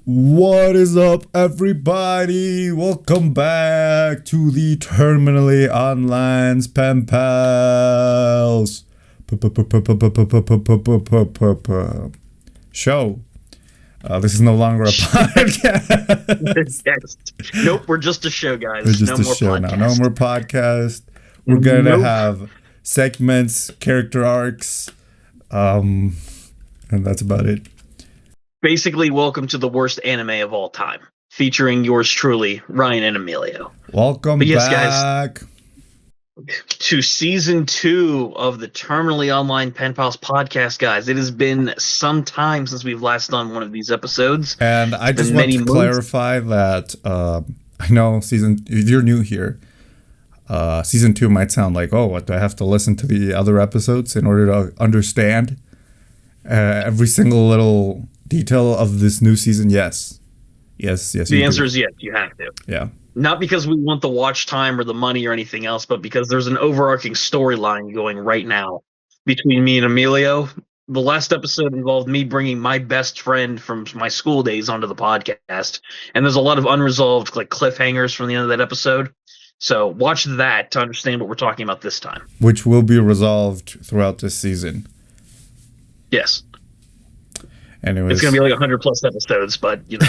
What is up, everybody? Welcome back to the Terminally Online's Pen Pals show. This is no longer a podcast. Yes. Nope, we're just a show, guys. We're just no a more show podcast. now. No more podcast. We're gonna Nope. have segments, character arcs, and that's about it. Basically, welcome to the worst anime of all time, featuring yours truly, Ryan and Emilio. Welcome But yes, back. To season 2 of the Terminally Online Pen Pals podcast, guys. It has been some time since we've last done one of these episodes. And I just want to clarify that I know if you're new here, season 2 might sound like, oh, what, do I have to listen to the other episodes in order to understand every single little detail of this new season? Yes. The answer is yes, you have to. Yeah. Not because we want the watch time or the money or anything else, but because there's an overarching storyline going right now between me and Emilio. The last episode involved me bringing my best friend from my school days onto the podcast, and there's a lot of unresolved cliffhangers from the end of that episode. So watch that to understand what we're talking about this time. Which will be resolved throughout this season. Yes. Anyways. It's going to be like 100 plus episodes, but you know.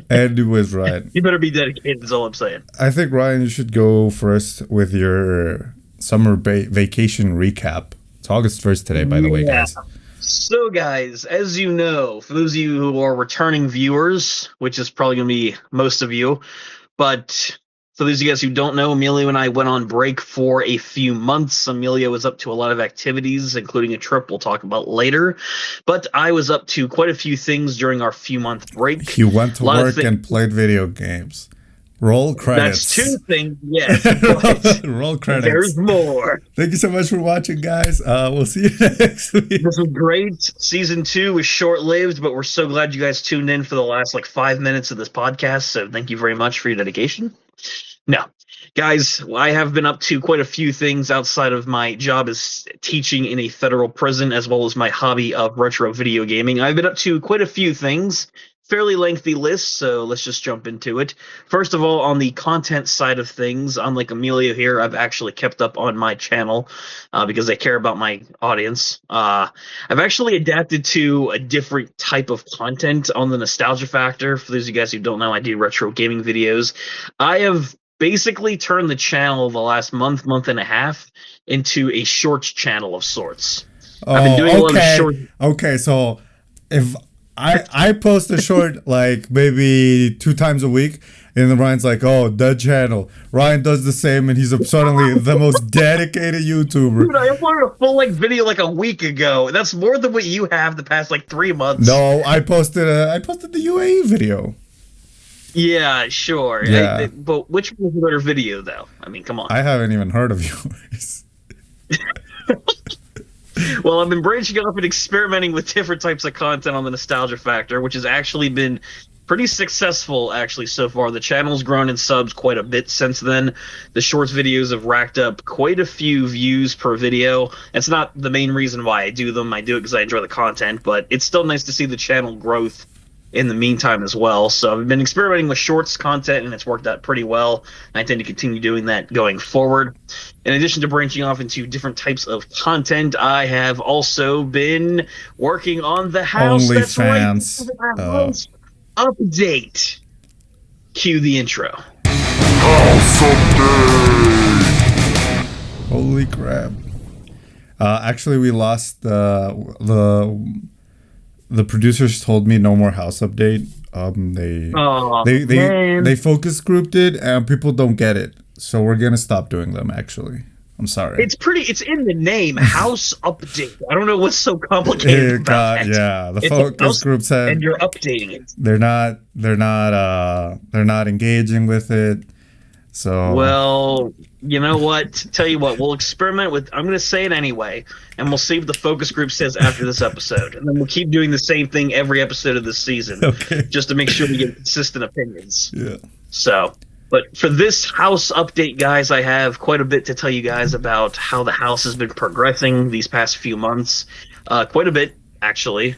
Anyways, Ryan. You better be dedicated, is all I'm saying. I think, Ryan, you should go first with your summer vacation recap. It's August 1st today, by the way, guys. So, guys, as you know, for those of you who are returning viewers, which is probably going to be most of you, but for those of you guys who don't know, Emilio and I went on break for a few months. Emilio was up to a lot of activities, including a trip we'll talk about later. But I was up to quite a few things during our few-month break. You went to work and played video games. Roll credits. That's 2 things, yes. Roll credits. There's more. Thank you so much for watching, guys. We'll see you next week. This was great. Season 2 was short-lived, but we're so glad you guys tuned in for the last 5 minutes of this podcast. So thank you very much for your dedication. No, guys, I have been up to quite a few things outside of my job as teaching in a federal prison, as well as my hobby of retro video gaming. I've been up to quite a few things, fairly lengthy list, so let's just jump into it. First of all, on the content side of things, unlike Emilio here, I've actually kept up on my channel because I care about my audience. I've actually adapted to a different type of content on the nostalgia factor. For those of you guys who don't know, I do retro gaming videos. I have basically turned the channel the last month and a half into a shorts channel of sorts. I've been doing a lot of short. Okay, so if I post a short maybe 2 times a week, and then Ryan's like, oh, that channel. Ryan does the same, and he's suddenly the most dedicated YouTuber. Dude, I uploaded a full video a week ago. That's more than what you have the past 3 months. No, I posted the UAE video. Yeah, sure. Yeah. But which was a better video, though? I mean, come on. I haven't even heard of yours. Well, I've been branching off and experimenting with different types of content on the nostalgia factor, which has actually been pretty successful, so far. The channel's grown in subs quite a bit since then. The shorts videos have racked up quite a few views per video. It's not the main reason why I do them. I do it because I enjoy the content, but it's still nice to see the channel growth in the meantime as well. So I've been experimenting with shorts content, and it's worked out pretty well. I intend to continue doing that going forward. In addition to branching off into different types of content, I have also been working on the house. That's right, the house update. Cue the intro. House update. Holy crap! Actually, we lost the producers told me no more house update. They focus grouped it, and people don't get it, so we're gonna stop doing them. Actually, I'm sorry. It's in the name, house update. I don't know what's so complicated about that. Yeah, the focus group said, and you're updating it. They're not engaging with it. So well, you know what? Tell you what, we'll experiment with. I'm going to say it anyway, and we'll see what the focus group says after this episode, and then we'll keep doing the same thing every episode of this season, just to make sure we get consistent opinions. Yeah. So, but for this house update, guys, I have quite a bit to tell you guys about how the house has been progressing these past few months. Quite a bit, actually.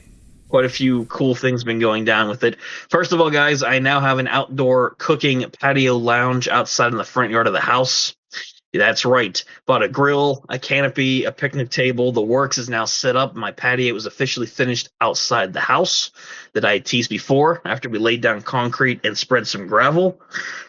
quite a few cool things been going down with it. First of all, guys, I now have an outdoor cooking patio lounge outside in the front yard of the house. That's right. Bought a grill, a canopy, a picnic table. The works is now set up. My patio was officially finished outside the house that I had teased before after we laid down concrete and spread some gravel.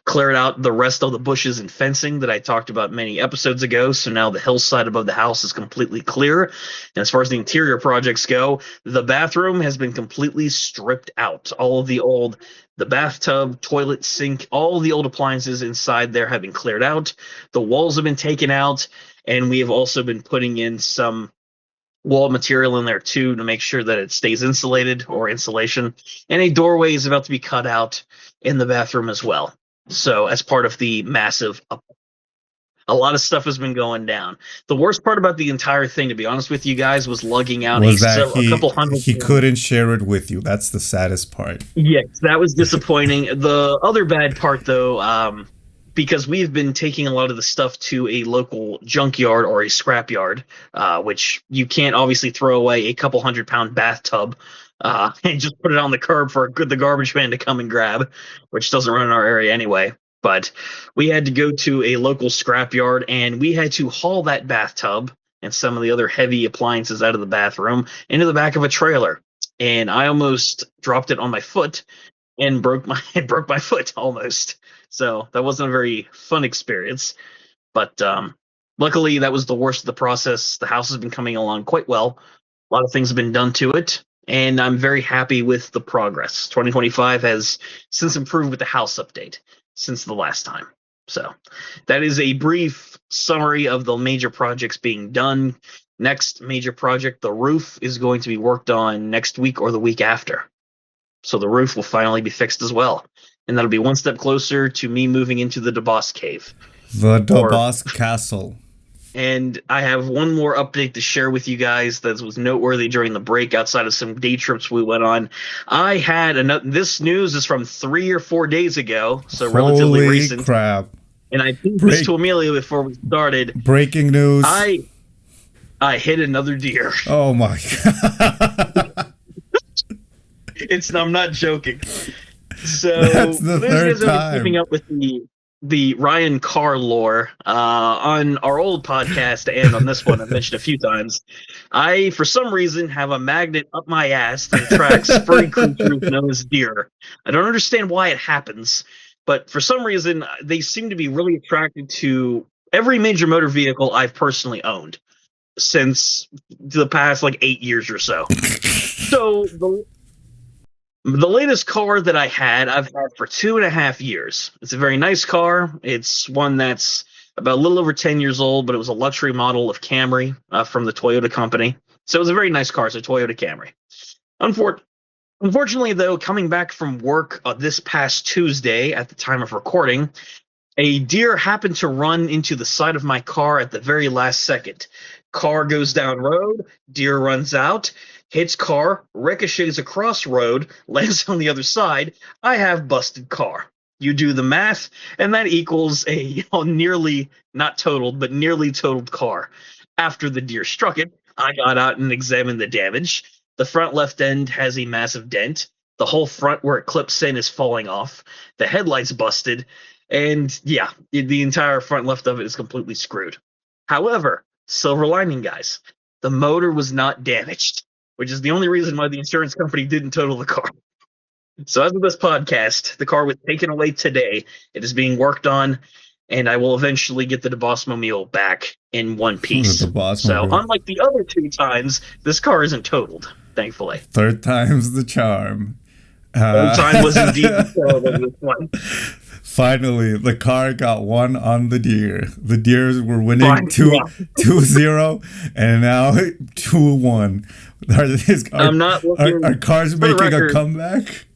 Cleared out the rest of the bushes and fencing that I talked about many episodes ago. So now the hillside above the house is completely clear. And as far as the interior projects go, the bathroom has been completely stripped out. All of the bathtub, toilet, sink, all the old appliances inside there have been cleared out. The walls have been taken out, and we have also been putting in some wall material in there too to make sure that it stays insulated or insulation. And a doorway is about to be cut out in the bathroom as well. So as part of the massive a lot of stuff has been going down. The worst part about the entire thing, to be honest with you guys, was lugging out a couple hundred. He couldn't share it with you. That's the saddest part. Yes, that was disappointing. The other bad part, though, because we've been taking a lot of the stuff to a local junkyard or a scrapyard, which you can't obviously throw away a couple 100-pound bathtub and just put it on the curb for the garbage man to come and grab, which doesn't run in our area anyway. But we had to go to a local scrapyard, and we had to haul that bathtub and some of the other heavy appliances out of the bathroom into the back of a trailer. And I almost dropped it on my foot and broke my foot almost. So that wasn't a very fun experience. But luckily, that was the worst of the process. The house has been coming along quite well. A lot of things have been done to it, and I'm very happy with the progress. 2025 has since improved with the house update since the last time. So that is a brief summary of the major projects being done. Next major project, the roof, is going to be worked on next week or the week after. So the roof will finally be fixed as well. And that'll be one step closer to me moving into the DeBoss cave. The DeBoss castle. And I have one more update to share with you guys that was noteworthy during the break outside of some day trips we went on. I had this news is from 3 or 4 days ago, so relatively recent. Crap. And I think this to Emilio before we started. Breaking news. I hit another deer. Oh my god. I'm not joking. So that's the third time. Keeping up with the Rian car lore on our old podcast and on this one I've mentioned a few times. I, for some reason, have a magnet up my ass that attracts furry creatures known as deer. I don't understand why it happens, but for some reason they seem to be really attracted to every major motor vehicle I've personally owned since the past 8 years or so. So the latest car that I've had for 2.5 years. It's a very nice car. It's one that's about a little over 10 years old, but it was a luxury model of Camry from the Toyota company. So it was a very nice car. It's a Toyota Camry. Unfortunately, though, coming back from work this past Tuesday at the time of recording, a deer happened to run into the side of my car at the very last second. Car goes down road, deer runs out, hits car, ricochets across road, lands on the other side. I have busted car. You do the math, and that equals a nearly, not totaled, but nearly totaled car. After the deer struck it, I got out and examined the damage. The front left end has a massive dent. The whole front where it clips in is falling off. The headlight's busted. And yeah, the entire front left of it is completely screwed. However, silver lining, guys, the motor was not damaged, which is the only reason why the insurance company didn't total the car. So as of this podcast, the car was taken away today. It is being worked on, and I will eventually get the DeBoss-mobile back in one piece. So unlike the other 2 times, this car isn't totaled, thankfully. Third time's the charm. Third time was indeed the charm of this one. Finally, the car got one on the deer. The deers were winning 2-0, and now 2-1. Are cars making a comeback?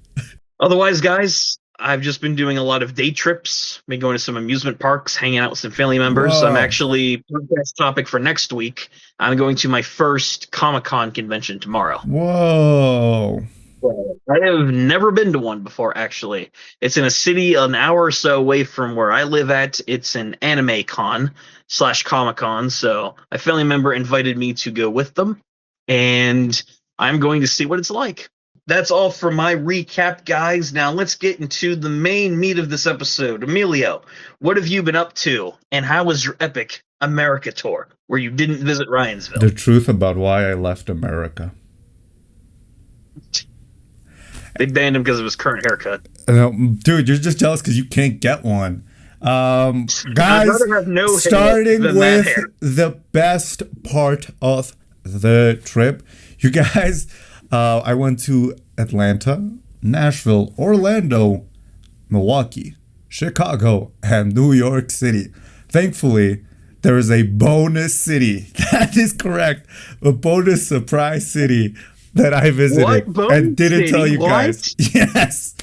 Otherwise, guys, I've just been doing a lot of day trips, been going to some amusement parks, hanging out with some family members. Whoa. I'm actually, podcast topic for next week, I'm going to my first Comic-Con convention tomorrow. Whoa. I have never been to one before, actually. It's in a city an hour or so away from where I live at. It's an anime con / Comic-Con, so a family member invited me to go with them, and I'm going to see what it's like. That's all for my recap, guys. Now let's get into the main meat of this episode. Emilio, what have you been up to, and how was your epic America tour, where you didn't visit Ryansville? The truth about why I left America. They banned him because of his current haircut. Dude, you're just jealous because you can't get one. Guys, no starting with the best part of the trip. You guys, I went to Atlanta, Nashville, Orlando, Milwaukee, Chicago, and New York City. Thankfully, there is a bonus city. That is correct. A bonus surprise city that I visited and didn't tell you guys. Yes.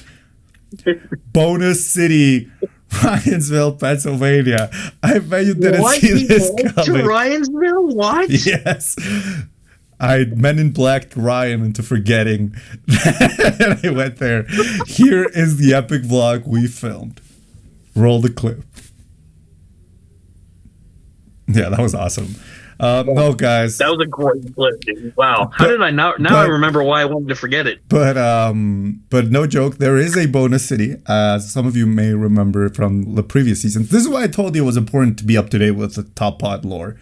Bonus city, Ryansville, Pennsylvania. I bet you didn't see this coming. To Ryansville? What? Yes. I Men in Blacked Ryan into forgetting that I went there. Here is the epic vlog we filmed. Roll the clip. Yeah, that was awesome. No, guys. That was a great clip, dude. Wow. How did I now I remember why I wanted to forget it. But no joke, there is a bonus city, as some of you may remember from the previous season. This is why I told you it was important to be up to date with the Top Pod lore.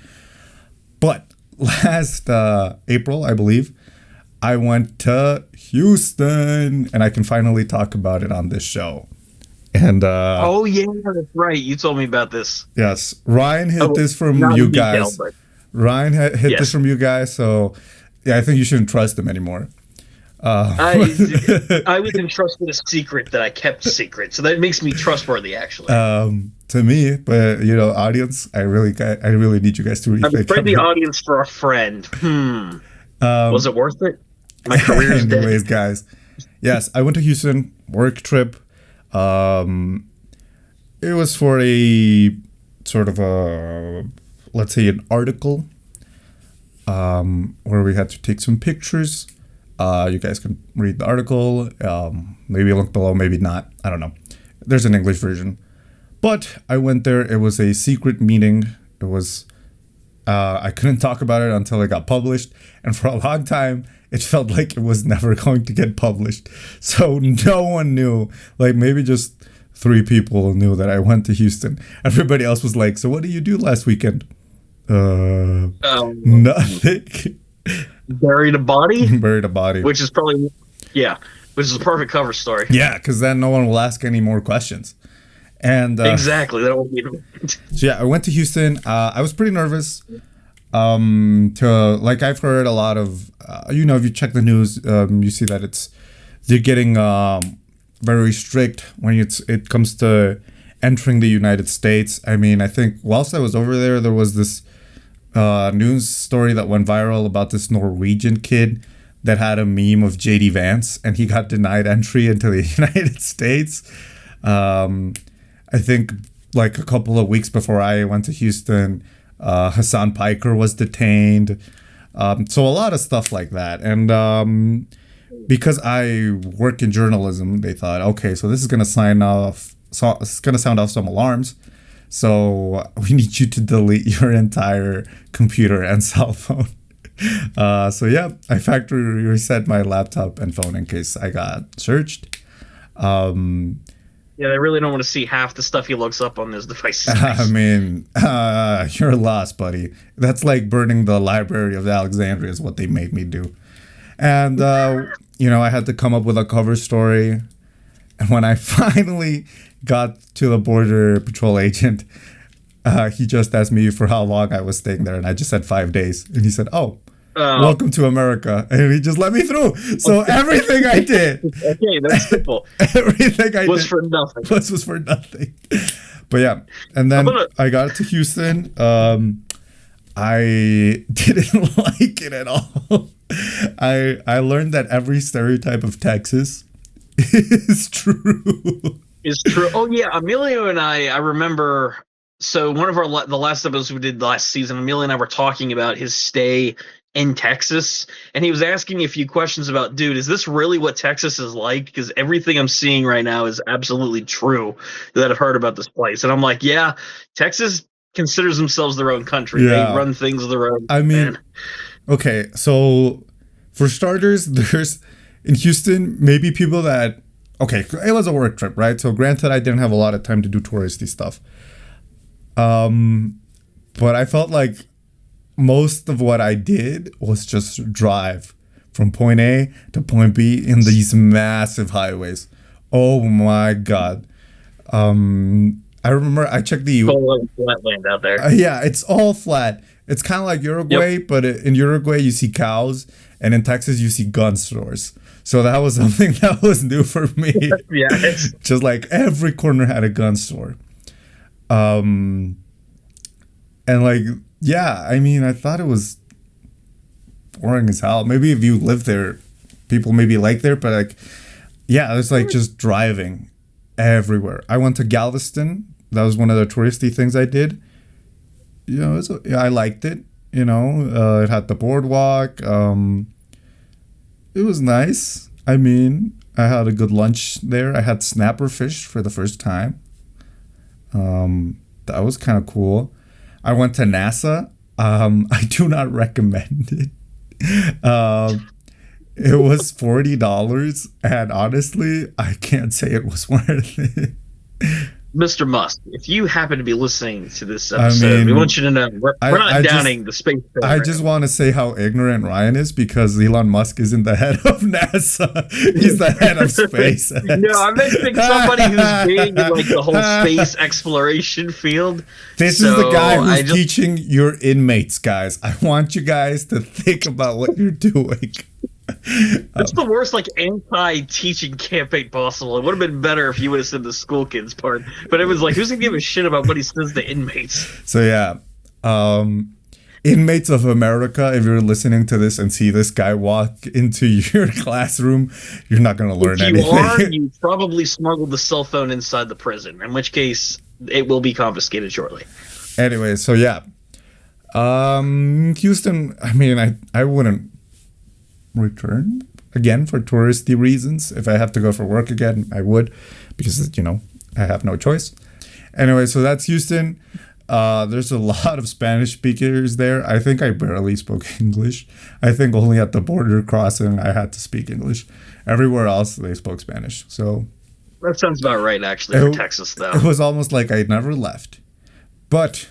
But last April, I believe, I went to Houston, and I can finally talk about it on this show. And oh yeah, that's right. You told me about this. Yes, Ryan hit this from you guys. Ryan hit this from you guys, so yeah, I think you shouldn't trust him anymore. I was entrusted a secret that I kept secret, so that makes me trustworthy, actually. To me, but audience, I really need you guys to rethink. I'm afraid the audience for a friend. Was it worth it? My career is dead. Anyways, guys, yes, I went to Houston, work trip. It was for a sort of let's say an article, where we had to take some pictures. You guys can read the article, maybe link below, maybe not, I don't know. There's an English version, but I went there. It was a secret meeting. It was, I couldn't talk about it until it got published, and for a long time, it felt like it was never going to get published. So no one knew, like maybe just 3 people knew that I went to Houston. Everybody else was like, so what did you do last weekend? Nothing. Buried a body? Buried a body. Which is probably, which is a perfect cover story. Yeah, because then no one will ask any more questions. And exactly. That won't be. So yeah, I went to Houston. I was pretty nervous. Like I've heard a lot of, if you check the news, you see that they're getting very strict when it comes to entering the United States. I mean, I think whilst I was over there, there was this news story that went viral about this Norwegian kid that had a meme of JD Vance, and he got denied entry into the United States. I think like a couple of weeks before I went to Houston, Hassan Piker was detained. So a lot of stuff like that. And because I work in journalism, they thought, okay, so this is going to sound off some alarms. So we need you to delete your entire computer and cell phone. So yeah, I factory reset my laptop and phone in case I got searched. Yeah, they really don't want to see half the stuff he looks up on those devices. I mean, you're lost, buddy. That's like burning the Library of Alexandria is what they made me do. And, I had to come up with a cover story. And when I finally got to the Border Patrol agent, he just asked me for how long I was staying there. And I just said 5 days. And he said, welcome to America. And he just let me through. So everything I did. Okay, that's simple. Everything I was did for nothing. was for nothing. But yeah. And then I got to Houston. I didn't like it at all. I learned that every stereotype of Texas is true. Is true. Oh yeah, Emilio and I remember. So one of the last episodes we did last season, Emilio and I were talking about his stay in Texas, and he was asking me a few questions about, dude, is this really what Texas is like? Because everything I'm seeing right now is absolutely true that I've heard about this place. And I'm like, yeah, Texas considers themselves their own country. Yeah. They run things their own. I mean, okay, so for starters, in Houston, maybe people that, okay, it was a work trip, right? So granted, I didn't have a lot of time to do touristy stuff. But I felt like most of what I did was just drive from point A to point B in these massive highways. Oh my God. I remember I checked the flat land out there. Yeah, it's all flat. It's kind of like Uruguay, but in Uruguay you see cows, and in Texas you see gun stores. So that was something that was new for me. Yeah, just like every corner had a gun store. And like, yeah, I mean, I thought it was boring as hell. Maybe if you live there, people maybe like there, but like, yeah, it's like just driving everywhere. I went to Galveston. That was one of the touristy things I did. You know, I liked it. You know, it had the boardwalk. It was nice. I mean, I had a good lunch there. I had snapper fish for the first time. That was kind of cool. I went to NASA. I do not recommend it. It was $40, and honestly, I can't say it was worth it. Mr. Musk, if you happen to be listening to this episode, we want you to know we're not downing the space program. I just want to say how ignorant Ryan is, because Elon Musk isn't the head of NASA. He's the head of SpaceX. No, I'm mentioning somebody who's big in like the whole space exploration field. This is the guy who's teaching your inmates, guys. I want you guys to think about what you're doing. It's the worst like anti-teaching campaign possible. It would have been better if you would have said the school kids part, but it was like, who's gonna give a shit about what he says to inmates? So yeah, inmates of America, if you're listening to this and see this guy walk into your classroom, you're not gonna learn anything. You probably smuggled the cell phone inside the prison, in which case it will be confiscated shortly. Anyway, so yeah, Houston. I mean, I wouldn't return again for touristy reasons. If I have to go for work again, I would, because, you know, I have no choice. Anyway, so that's Houston. There's a lot of Spanish speakers there. I think I barely spoke English. I think only at the border crossing I had to speak English. Everywhere else they spoke Spanish. So that sounds about right, actually, for Texas, though. It was almost like I never left. But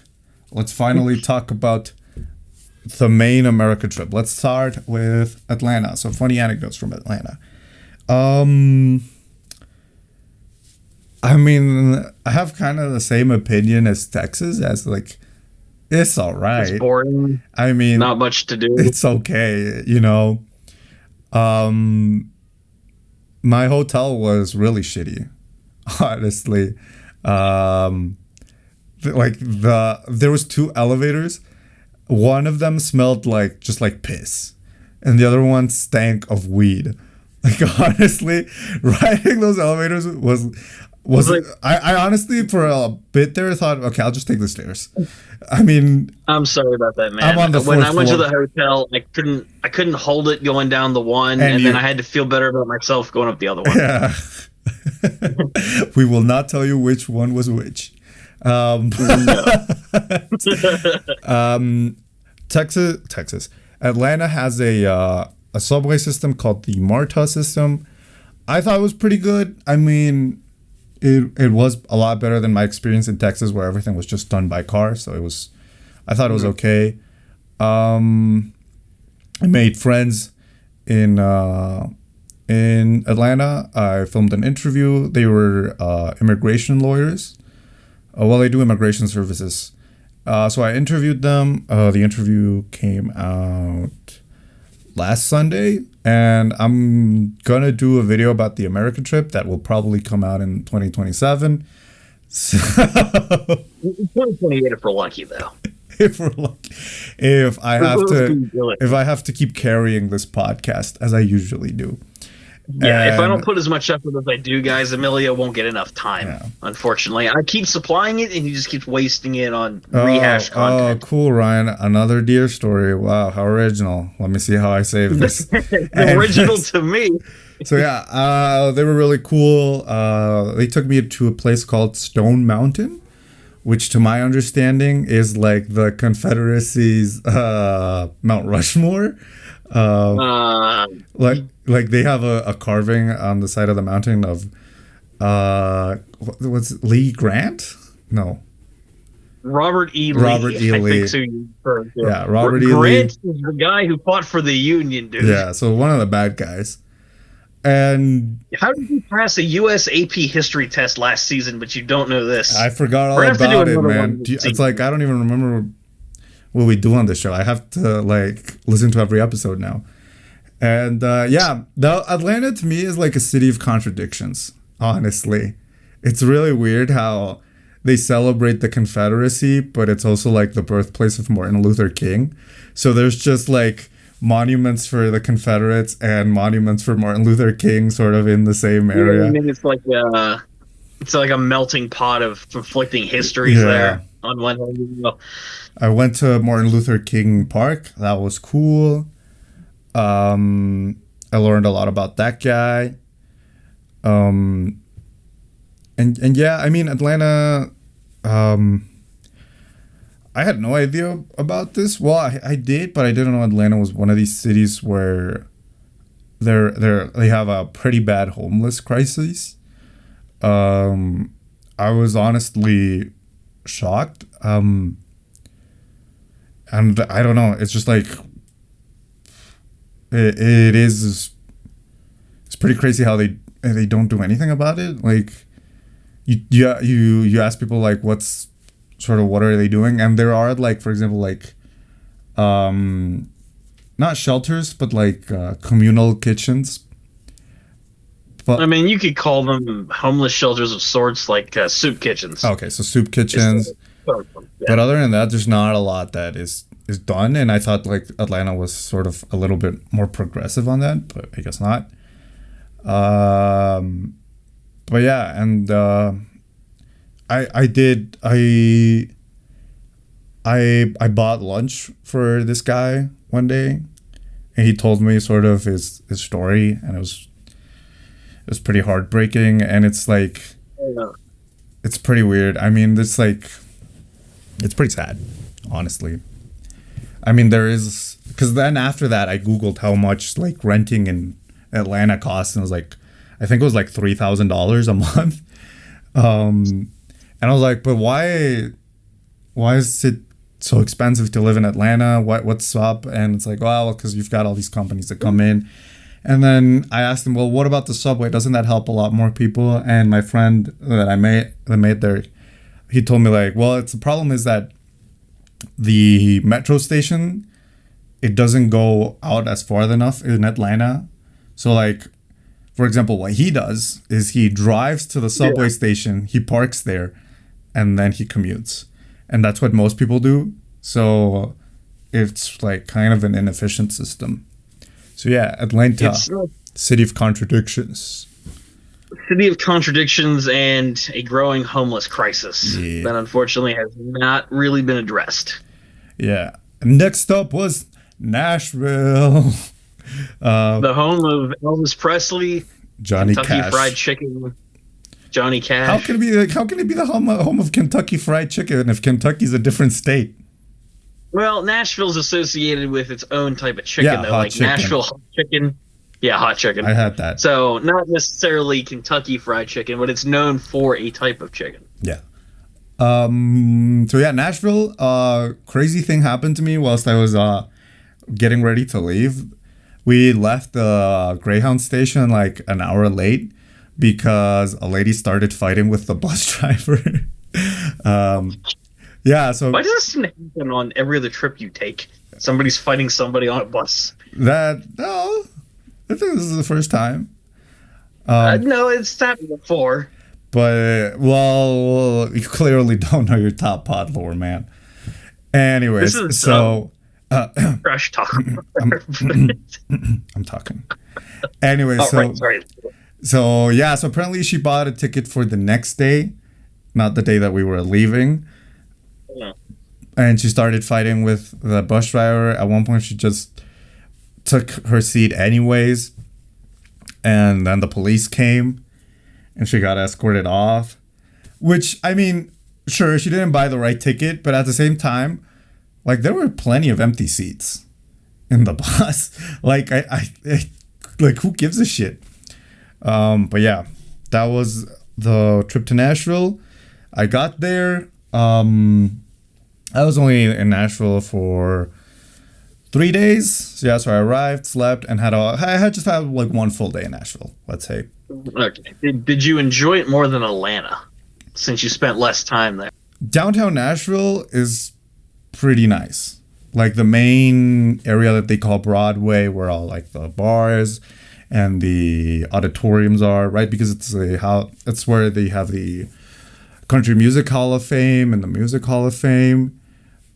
let's finally talk about the main America trip. Let's start with Atlanta. So funny anecdotes from Atlanta. I mean, I have kind of the same opinion as Texas, as like, it's all right. It's boring. I mean, not much to do. It's okay, you know. My hotel was really shitty, honestly. There was 2 elevators. One of them smelled like just like piss, and the other one stank of weed. Like, honestly, riding those elevators was like, I honestly for a bit there thought, okay, I'll just take the stairs. I mean, I'm sorry about that, man. I'm on the when I went floor. to the hotel, I couldn't hold it going down the one, and then I had to feel better about myself going up the other one. Yeah. We will not tell you which one was which. Texas. Atlanta has a subway system called the MARTA system. I thought it was pretty good. I mean, it was a lot better than my experience in Texas, where everything was just done by car. So I thought it was okay. I made friends in Atlanta. I filmed an interview. They were immigration lawyers. They do immigration services. So I interviewed them. The interview came out last Sunday, and I'm going to do a video about the American trip that will probably come out in 2027. So 2028 if we're lucky, though. If we're lucky. If I have to keep carrying this podcast as I usually do. Yeah, if I don't put as much effort as I do, guys, Emilio won't get enough time, unfortunately. I keep supplying it, and he just keeps wasting it on rehashed content. Oh, cool, Ryan. Another deer story. Wow, how original. Let me see how I save this. Original to me. So, yeah, they were really cool. They took me to a place called Stone Mountain, which, to my understanding, is like the Confederacy's Mount Rushmore. Uh, like they have a carving on the side of the mountain of what's it, Lee Grant? No. Robert E. Lee. Robert E. I Lee. think so. You referred to. Yeah, Robert E. Grant Lee. is the guy who fought for the Union, dude. Yeah, so one of the bad guys. And how did you pass a U.S. AP history test last season, but you don't know this? I forgot all about it, man. It's like I don't even remember what we do on this show. I have to like listen to every episode now. And yeah, the Atlanta to me is like a city of contradictions. Honestly, it's really weird how they celebrate the Confederacy, but it's also like the birthplace of Martin Luther King. So there's just like monuments for the Confederates and monuments for Martin Luther King sort of in the same area. I mean, it's like a melting pot of conflicting histories there on one hand. I went to Martin Luther King Park. That was cool. I learned a lot about that guy. And yeah, I mean, Atlanta, I had no idea about this. Well, I did, but I didn't know Atlanta was one of these cities where they have a pretty bad homeless crisis. I was honestly shocked. And I don't know. It's just like it is. It's pretty crazy how they don't do anything about it. Like you ask people like what are they doing, and there are like, for example, like not shelters but like communal kitchens. But I mean, you could call them homeless shelters of sorts, like soup kitchens. Okay, so soup kitchens. But other than that, there's not a lot that is done, and I thought like Atlanta was sort of a little bit more progressive on that, but I guess not. But yeah, and I bought lunch for this guy one day, and he told me sort of his story, and it was pretty heartbreaking, and it's like it's pretty weird. I mean, it's pretty sad, honestly. I mean, there is, because then after that I googled how much like renting in Atlanta costs, and it was like, I think it was like $3,000 a month. And I was like, but why is it so expensive to live in Atlanta? What's up? And it's like, well, because you've got all these companies that come in. And then I asked him, well, what about the subway? Doesn't that help a lot more people? And my friend that I made there, he told me like, well, the problem is that the metro station, it doesn't go out as far enough in Atlanta. So like, for example, what he does is he drives to the subway station, he parks there, and then he commutes. And that's what most people do. So it's like kind of an inefficient system. So yeah, Atlanta, city of contradictions. City of contradictions and a growing homeless crisis that unfortunately has not really been addressed. Yeah. Next up was Nashville. The home of Elvis Presley, Johnny Kentucky Cash. Fried Chicken, Johnny Cash. How can it be the home of Kentucky Fried Chicken if Kentucky's a different state? Well, Nashville's associated with its own type of chicken, though, like chicken. Nashville hot chicken. Yeah, hot chicken. I had that. So not necessarily Kentucky Fried Chicken, but it's known for a type of chicken. Yeah. So yeah, Nashville. Crazy thing happened to me whilst I was getting ready to leave. We left the Greyhound station like an hour late because a lady started fighting with the bus driver. Yeah, so why does this seem to happen on every other trip you take? Somebody's fighting somebody on a bus. No, I think this is the first time. No, it's happened before. But well, you clearly don't know your top pod lore, man. Anyways, so trash talk. I'm talking. Anyway, so yeah, so apparently she bought a ticket for the next day, not the day that we were leaving. Yeah. And she started fighting with the bus driver. At one point, she just took her seat anyways, and then the police came, and she got escorted off. Which, I mean, sure, she didn't buy the right ticket, but at the same time, like, there were plenty of empty seats. in the bus. Like like who gives a shit? But yeah, that was the trip to Nashville. I got there. I was only in Nashville for 3 days. So I arrived, slept, and I had just had like one full day in Nashville, let's say. Okay. Did you enjoy it more than Atlanta, since you spent less time there? Downtown Nashville is pretty nice. Like the main area that they call Broadway, where all like the bars and the auditoriums are, right? Because it's where they have the Country Music Hall of Fame and the Music Hall of Fame.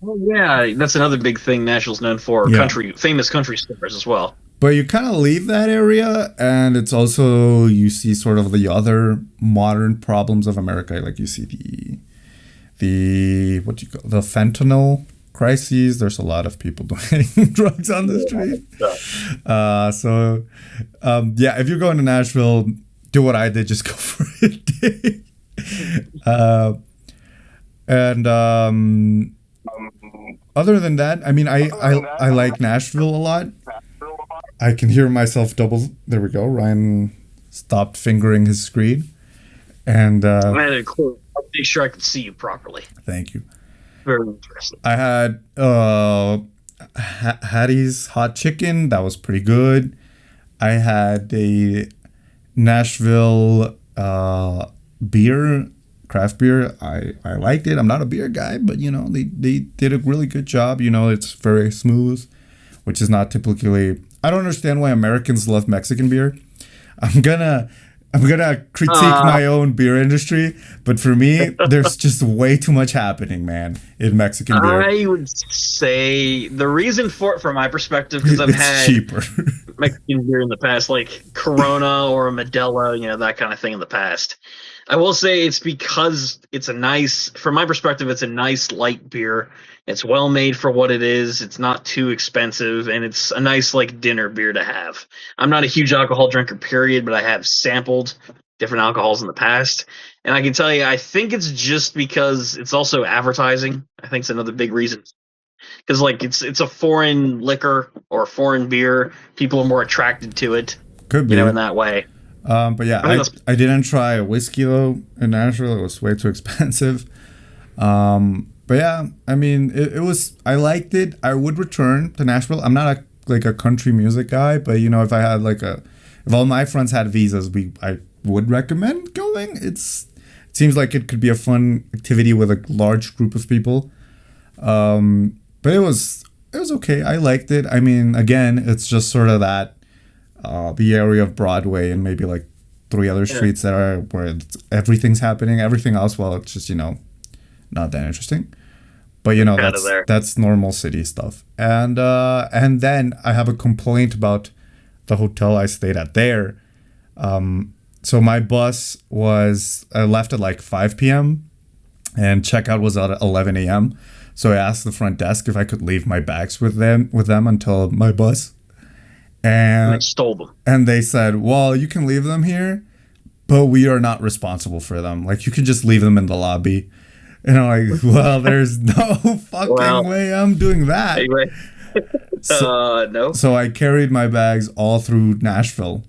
Oh yeah, that's another big thing Nashville's known for. Yeah. Famous country stars as well. But you kind of leave that area, and it's also, you see sort of the other modern problems of America. Like you see the fentanyl crises. There's a lot of people doing drugs on the street. Yeah, if you're going to Nashville, do what I did, just go for a day. Other than that, I mean, I like Nashville a lot. I can hear myself double. There we go. Ryan stopped fingering his screen. And I had a clue. I'll make sure I could see you properly. Thank you. Very interesting. I had Hattie's hot chicken. That was pretty good. I had a Nashville beer, craft beer. I liked it. I'm not a beer guy, but they did a really good job. It's very smooth, which is not typically. I don't understand why Americans love Mexican beer. I'm gonna critique my own beer industry, but for me, there's just way too much happening, man, in Mexican beer. I would say the reason for it, from my perspective, because I've had cheaper Mexican beer in the past, like Corona or a Modelo, that kind of thing in the past. I will say it's because from my perspective, it's a nice light beer. It's well made for what it is. It's not too expensive, and it's a nice like dinner beer to have. I'm not a huge alcohol drinker, period, but I have sampled different alcohols in the past, and I can tell you, I think it's just because it's also advertising. I think it's another big reason. Because like it's a foreign liquor or a foreign beer, people are more attracted to it. Could be, in that way. But yeah, I didn't try whiskey though in Nashville. It was way too expensive. But yeah, I mean, it was. I liked it. I would return to Nashville. I'm not a country music guy, but if I had if all my friends had visas, I would recommend going. It seems like it could be a fun activity with a large group of people. But it was okay. I liked it. I mean, again, it's just sort of that. The area of Broadway and maybe like 3 other streets that are where everything's happening. Everything else, well, it's just not that interesting. But that's normal city stuff. And then I have a complaint about the hotel I stayed at there. So my bus left at like 5 p.m. and checkout was at 11 a.m. So I asked the front desk if I could leave my bags with them until my bus. And I stole them. And they said, well, you can leave them here, but we are not responsible for them. Like, you can just leave them in the lobby. And I'm like, well, there's no fucking way I'm doing that. Anyway. No. So I carried my bags all through Nashville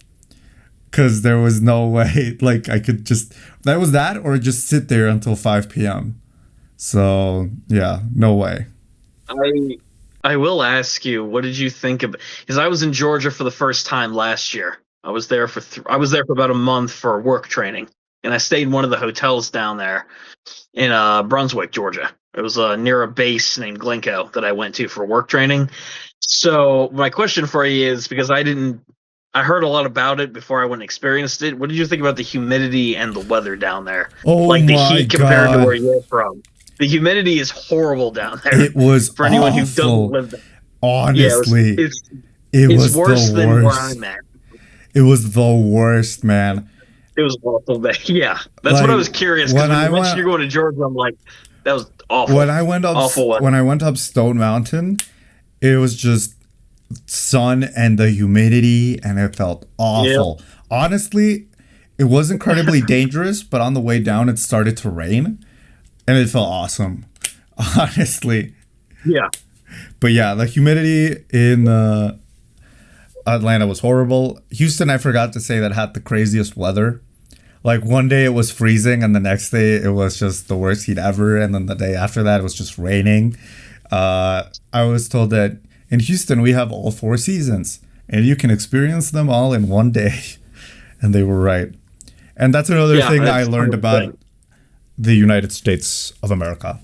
because there was no way, like, I could just, that was that or just sit there until 5 p.m. So, yeah, no way. I will ask you, what did you think of? Because I was in Georgia for the first time last year. I was there for about a month for work training, and I stayed in one of the hotels down there in Brunswick, Georgia. It was near a base named Glencoe that I went to for work training. So my question for you is, because I heard a lot about it before I went and experienced it. What did you think about the humidity and the weather down there? Oh, like the my heat compared God. to where you're from. The humidity is horrible down there. It was for anyone awful. who doesn't live there. Honestly, it was worse the than worst. where I'm at. It was the worst, man. It was awful. Yeah, that's what I was curious. Because when you mentioned you're going to Georgia, I'm like, that was awful. When I went up Stone Mountain, it was just sun and the humidity, and it felt awful. Yep. Honestly, it was incredibly dangerous, but on the way down, it started to rain. And it felt awesome, honestly. Yeah. But yeah, the humidity in Atlanta was horrible. Houston, I forgot to say, that had the craziest weather. Like one day it was freezing, and the next day it was just the worst heat ever, and then the day after that it was just raining. I was told that in Houston we have all 4 seasons, and you can experience them all in one day, and they were right. And that's another thing I learned about the United States of America.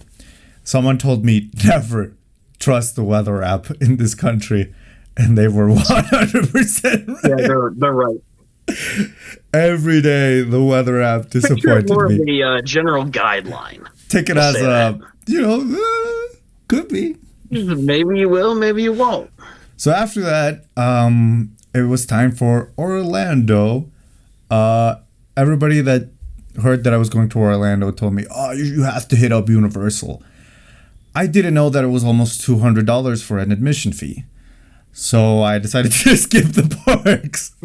Someone told me never trust the weather app in this country, and they were 100% right. Yeah, they're right. Every day the weather app disappointed more me. Of a general guideline. Take it as a, could be. Maybe you will, maybe you won't. So after that, it was time for Orlando. Everybody that heard that I was going to Orlando told me, oh, you have to hit up Universal. I didn't know that it was almost $200 for an admission fee. So I decided to skip the parks.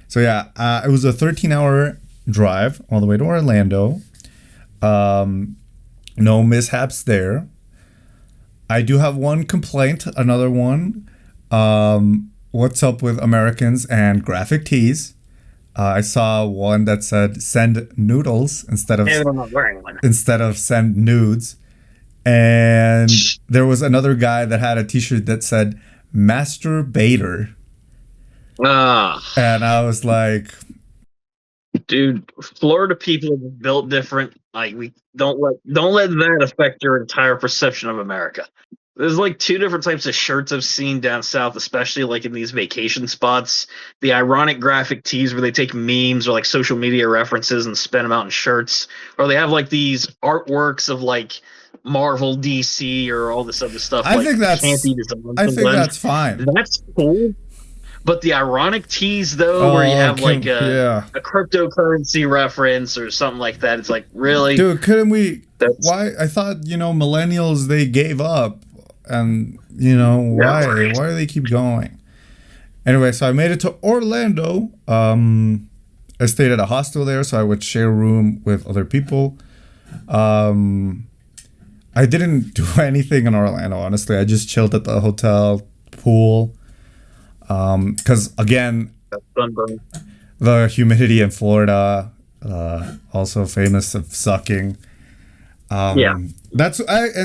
So yeah, it was a 13-hour drive all the way to Orlando. No mishaps there. I do have one complaint, another one. What's up with Americans and graphic tees? I saw one that said "send noodles" instead of "send nudes," and there was another guy that had a T-shirt that said "masturbator," and I was like, "Dude, Florida people are built different. Like, we don't let that affect your entire perception of America." There's like 2 different types of shirts I've seen down south, especially like in these vacation spots. The ironic graphic tees where they take memes or like social media references and spin them out in shirts. Or they have like these artworks of like Marvel, DC, or all this other stuff. I think that's fine. That's cool. But the ironic tees, though, where you have like a cryptocurrency reference or something like that, it's like, really? Dude, couldn't we... Why? I thought, millennials, they gave up. And, why? Why do they keep going? Anyway, so I made it to Orlando. I stayed at a hostel there, so I would share a room with other people. I didn't do anything in Orlando, honestly. I just chilled at the hotel pool. Because, again, the humidity in Florida, also famous of sucking. And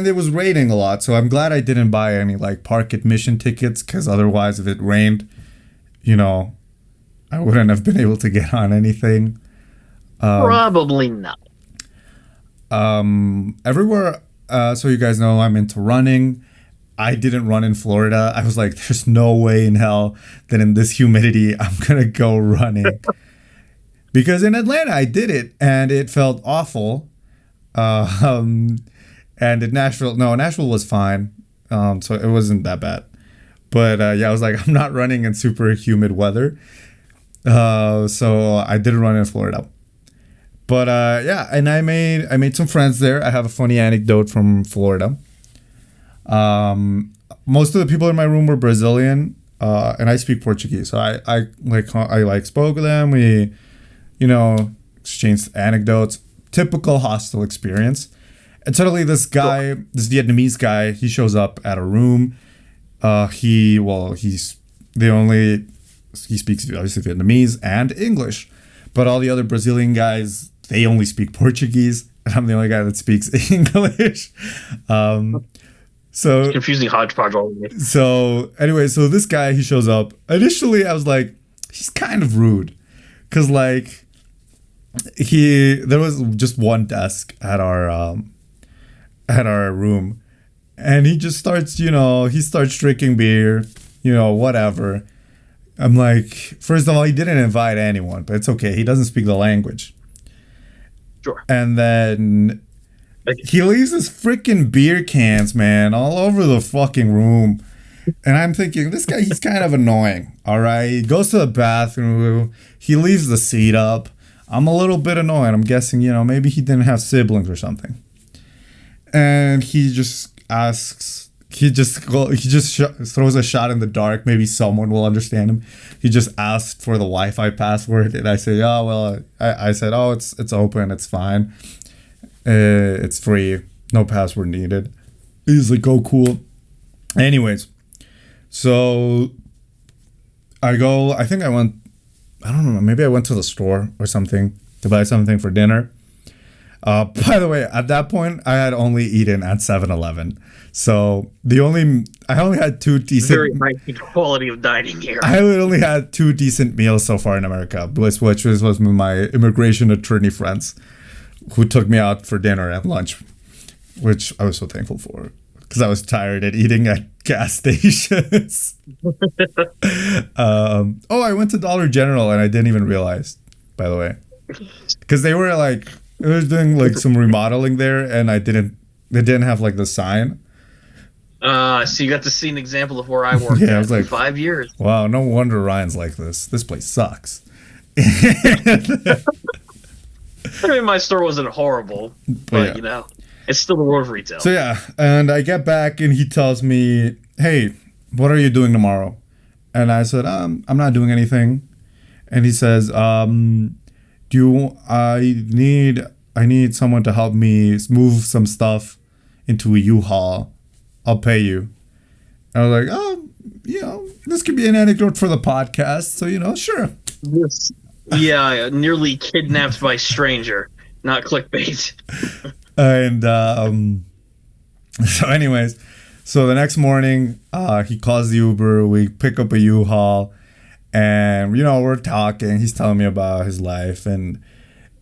it was raining a lot, so I'm glad I didn't buy any like park admission tickets, because otherwise, if it rained, I wouldn't have been able to get on anything. Probably not. Everywhere, so you guys know, I'm into running. I didn't run in Florida. I was like, there's no way in hell that in this humidity I'm gonna go running. Because in Atlanta I did it and it felt awful. And in Nashville was fine. So it wasn't that bad. But I was like, I'm not running in super humid weather. So I didn't run in Florida. But and I made some friends there. I have a funny anecdote from Florida. Most of the people in my room were Brazilian, and I speak Portuguese. So I spoke with them. We, exchanged anecdotes. Typical hostel experience. And suddenly this Vietnamese guy, he shows up at a room. He speaks obviously Vietnamese and English, but all the other Brazilian guys, they only speak Portuguese, and I'm the only guy that speaks English. So it's confusing hodgepodge all of me. So anyway, so this guy, he shows up. Initially, I was like, he's kind of rude, because like there was just one desk at our room, and he just starts, he starts drinking beer, whatever. I'm like, first of all, he didn't invite anyone, but it's okay. He doesn't speak the language. Sure. And then he leaves his freaking beer cans, man, all over the fucking room. And I'm thinking, this guy, he's kind of annoying. All right. He goes to the bathroom. He leaves the seat up. I'm a little bit annoyed. I'm guessing, maybe he didn't have siblings or something. And he just asks, throws a shot in the dark. Maybe someone will understand him. He just asked for the Wi-Fi password. And I say, oh, well, I said, oh, it's open. It's fine. It's free. No password needed. He's like, oh, cool. Anyways, so I go. I think I went. I don't know. Maybe I went to the store or something to buy something for dinner. By the way, at that point, I had only eaten at 7-Eleven. So I only had two decent. Very high quality of dining here. I only had two decent meals so far in America, which was with my immigration attorney friends, who took me out for dinner and lunch, which I was so thankful for because I was tired at eating at gas stations. I went to Dollar General and I didn't even realize, by the way, because they were doing like some remodeling there, and they didn't have like the sign. So you got to see an example of where I worked I was like, for 5 years. Wow, no wonder Ryan's like this. This place sucks. I mean, my store wasn't horrible, but it's still the world of retail. So yeah, and I get back and he tells me, "Hey, what are you doing tomorrow?" And I said, I'm not doing anything." And he says, I need someone to help me move some stuff into a U-Haul. I'll pay you." And I was like, this could be an anecdote for the podcast. So, sure. Yes. Yeah, nearly kidnapped by stranger, not clickbait. And so anyways, so the next morning, he calls the Uber. We pick up a U-Haul, and we're talking. He's telling me about his life, and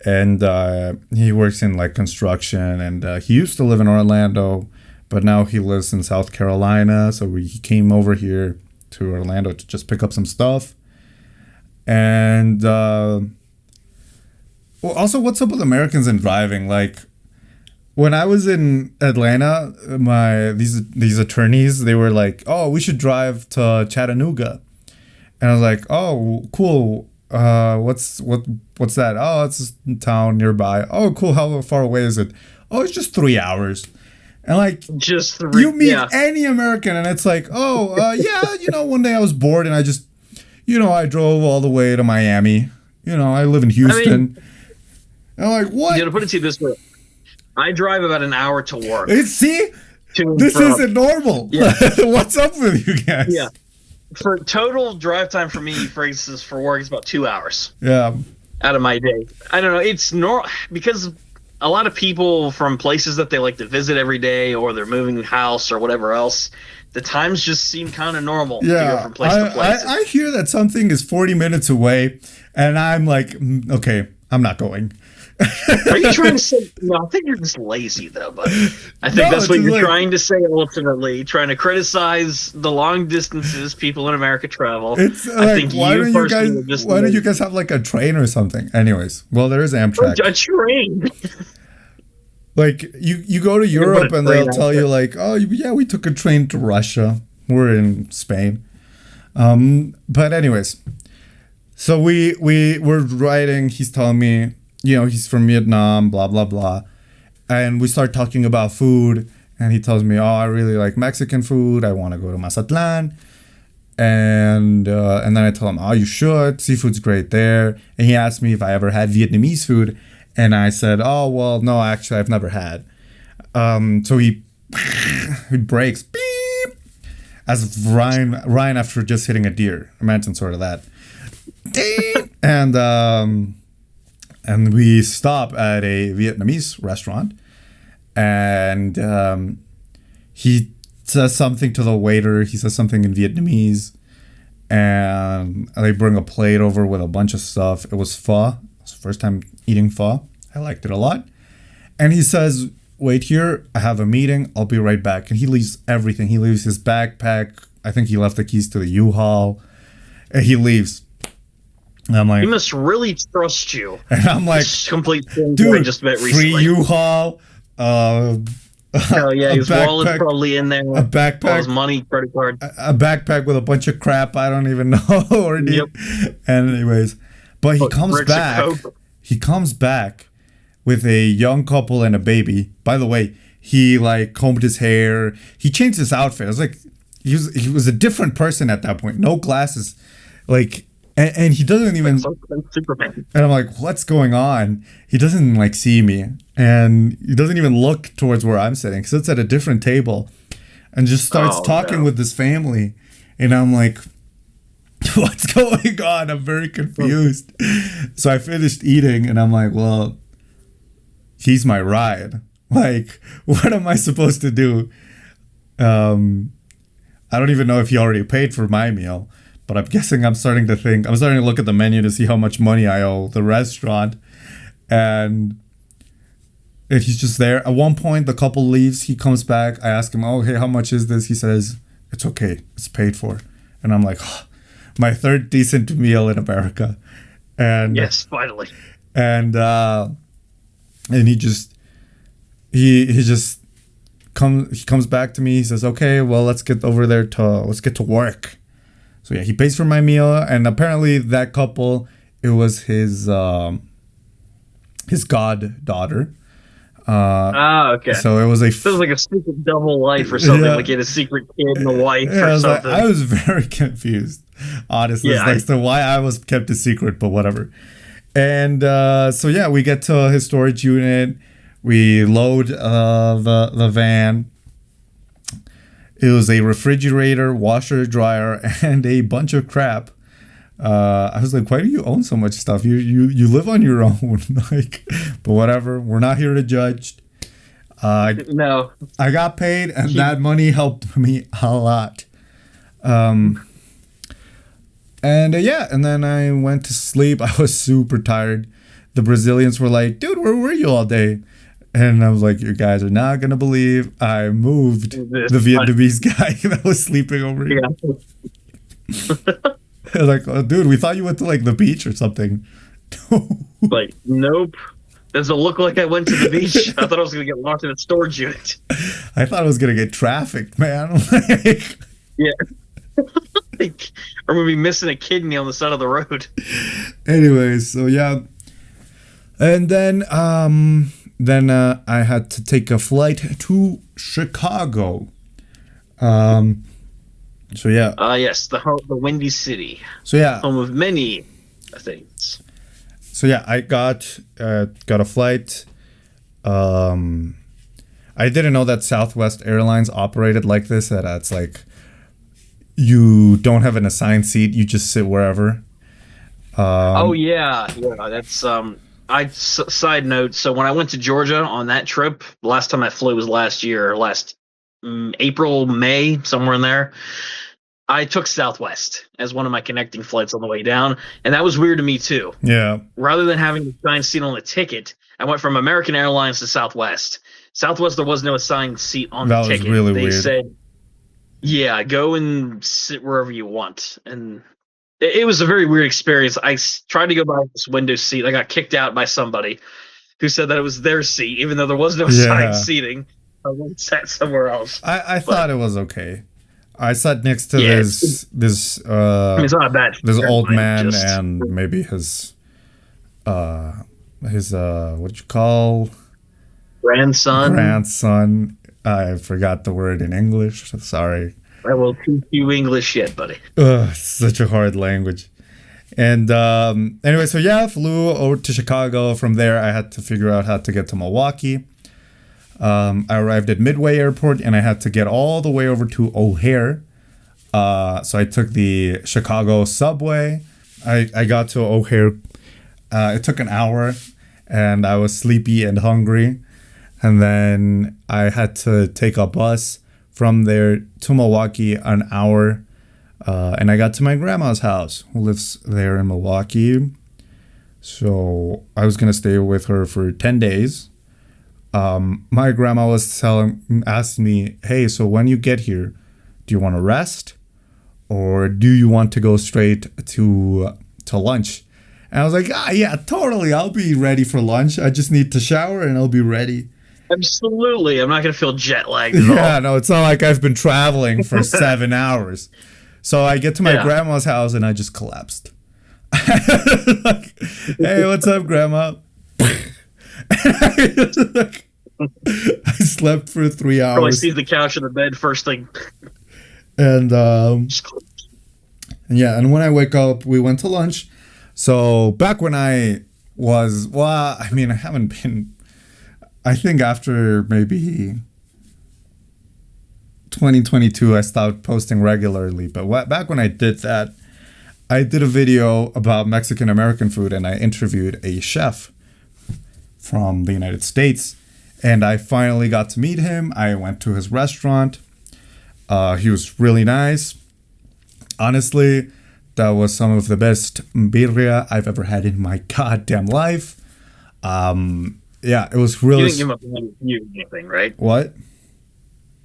he works in like construction, and he used to live in Orlando, but now he lives in South Carolina. So he came over here to Orlando to just pick up some stuff. And also, what's up with Americans in driving? Like, when I was in Atlanta, these attorneys, they were like, "Oh, we should drive to Chattanooga," and I was like, "Oh, cool. What's that? Oh, it's a town nearby. Oh, cool. How far away is it? Oh, it's just 3 hours." And like, just 3, you meet any American, and it's like, one day I was bored, and I just, I drove all the way to Miami. I live in Houston. And I'm like, what? To put it to you this way, I drive about an hour to work. See? This isn't normal. Yeah. What's up with you guys? Yeah. For total drive time for me, for instance, for work, it's about 2 hours. Yeah. Out of my day. I don't know. It's normal because a lot of people from places that they like to visit every day, or they're moving house or whatever else, the times just seem kind of normal to go from place to place. I hear that something is 40 minutes away, and I'm like, okay, I'm not going. Are you trying to say? No, I think you're just lazy, though. But I think that's what you're trying to say. Ultimately, trying to criticize the long distances people in America travel. It's like, I think why don't you guys have like a train or something? Anyways, well, there is Amtrak. A train. Like you go to Europe and they'll tell you like, "Oh yeah, we took a train to Russia. We're in Spain." But anyways, so we're riding. He's telling me, he's from Vietnam, blah, blah, blah. And we start talking about food. And he tells me, I really like Mexican food. I want to go to Mazatlan. And then I tell him, you should. Seafood's great there. And he asked me if I ever had Vietnamese food. And I said, well, no, actually, I've never had. So he breaks, beep, as Ryan after just hitting a deer. Imagine sort of that. And we stop at a Vietnamese restaurant, and he says something to the waiter. He says something in Vietnamese, and they bring a plate over with a bunch of stuff. It was pho. It was the first time eating pho. I liked it a lot. And he says, "Wait here. I have a meeting. I'll be right back." And he leaves everything. He leaves his backpack. I think he left the keys to the U-Haul. And he leaves. And I'm like, he must really trust you. And I'm like, complete dude, I just met recently. Free U-Haul. Oh yeah, his wallet's probably in there. A backpack, all his money, credit card. A backpack with a bunch of crap I don't even know or need. Yep. Anyways, but he comes back. He comes back with a young couple and a baby. By the way, he like combed his hair. He changed his outfit. I was like, he was a different person at that point. No glasses, like. And he doesn't even. Superman. And I'm like, what's going on? He doesn't like see me, and he doesn't even look towards where I'm sitting. He sits at a different table, and just starts talking with this family. And I'm like, what's going on? I'm very confused. So I finished eating and I'm like, well, he's my ride. Like, what am I supposed to do? I don't even know if he already paid for my meal, but I'm guessing I'm starting to look at the menu to see how much money I owe the restaurant. And he's just there. At one point, the couple leaves. He comes back. I ask him, oh, hey, how much is this? He says, it's okay. It's paid for. And I'm like, oh, my third decent meal in America. And yes, finally. And he comes back to me. He says, okay, well, let's get to work. So yeah, he pays for my meal. And apparently that couple, it was his goddaughter. Okay. So it was like a secret double life or something. Like he had a secret kid and a wife or something. I was very confused, honestly. Yeah, as to why I was kept a secret, but whatever. And so yeah, we get to his storage unit. We load the van. It was a refrigerator, washer, dryer, and a bunch of crap. I was like, why do you own so much stuff? You live on your own. Like, but whatever. We're not here to judge. No. I got paid, and that money helped me a lot. And then I went to sleep. I was super tired. The Brazilians were like, dude, where were you all day? And I was like, you guys are not going to believe I moved the Vietnamese guy that was sleeping over here. Yeah. Like, oh, dude, we thought you went to like the beach or something. Like, nope. Does it look like I went to the beach? I thought I was going to get locked in a storage unit. I thought I was going to get trafficked, man. Yeah. Like, or maybe missing a kidney on the side of the road. Anyways, so yeah. And then I had to take a flight to Chicago. So yeah. Yes, the Windy City. So yeah, home of many things. So yeah, I got a flight. I didn't know that Southwest Airlines operated like this. That it's like you don't have an assigned seat; you just sit wherever. Yeah, that's side note. So when I went to Georgia on that trip, the last time I flew was last April, May, somewhere in there. I took Southwest as one of my connecting flights on the way down, and that was weird to me too. Yeah. Rather than having an assigned seat on the ticket, I went from American Airlines to Southwest. Southwest, there was no assigned seat on the ticket. That was really weird. They said, yeah, go and sit wherever you want. And it was a very weird experience. I tried to go by this window seat. I got kicked out by somebody who said that it was their seat, even though there was no assigned seating. I sat somewhere else. I thought it was okay. I sat next to this it's not a bad this old man and maybe his what you call grandson. I forgot the word in English. Sorry. I will teach you English yet, buddy. It's such a hard language. And anyway, so yeah, I flew over to Chicago. From there, I had to figure out how to get to Milwaukee. I arrived at Midway Airport and I had to get all the way over to O'Hare. So I took the Chicago subway. I got to O'Hare. It took an hour and I was sleepy and hungry. And then I had to take a bus from there to Milwaukee, an hour. And I got to my grandma's house, who lives there in Milwaukee. So I was going to stay with her for 10 days. My grandma was asked me, hey, so when you get here, do you want to rest or do you want to go straight to lunch? And I was like, yeah, totally. I'll be ready for lunch. I just need to shower and I'll be ready. Absolutely. I'm not going to feel jet lagged at all. Yeah, no, it's not like I've been traveling for 7 hours. So I get to my grandma's house and I just collapsed. Like, hey, what's up, Grandma? I slept for 3 hours. Probably sees the couch and the bed first thing. And and when I wake up, we went to lunch. So back when I haven't been, I think after maybe 2022, I stopped posting regularly. But back when I did that, I did a video about Mexican American food, and I interviewed a chef from the United States. And I finally got to meet him. I went to his restaurant. He was really nice. Honestly, that was some of the best birria I've ever had in my goddamn life. Yeah, it was really... You didn't give him a bad review or anything, right? What?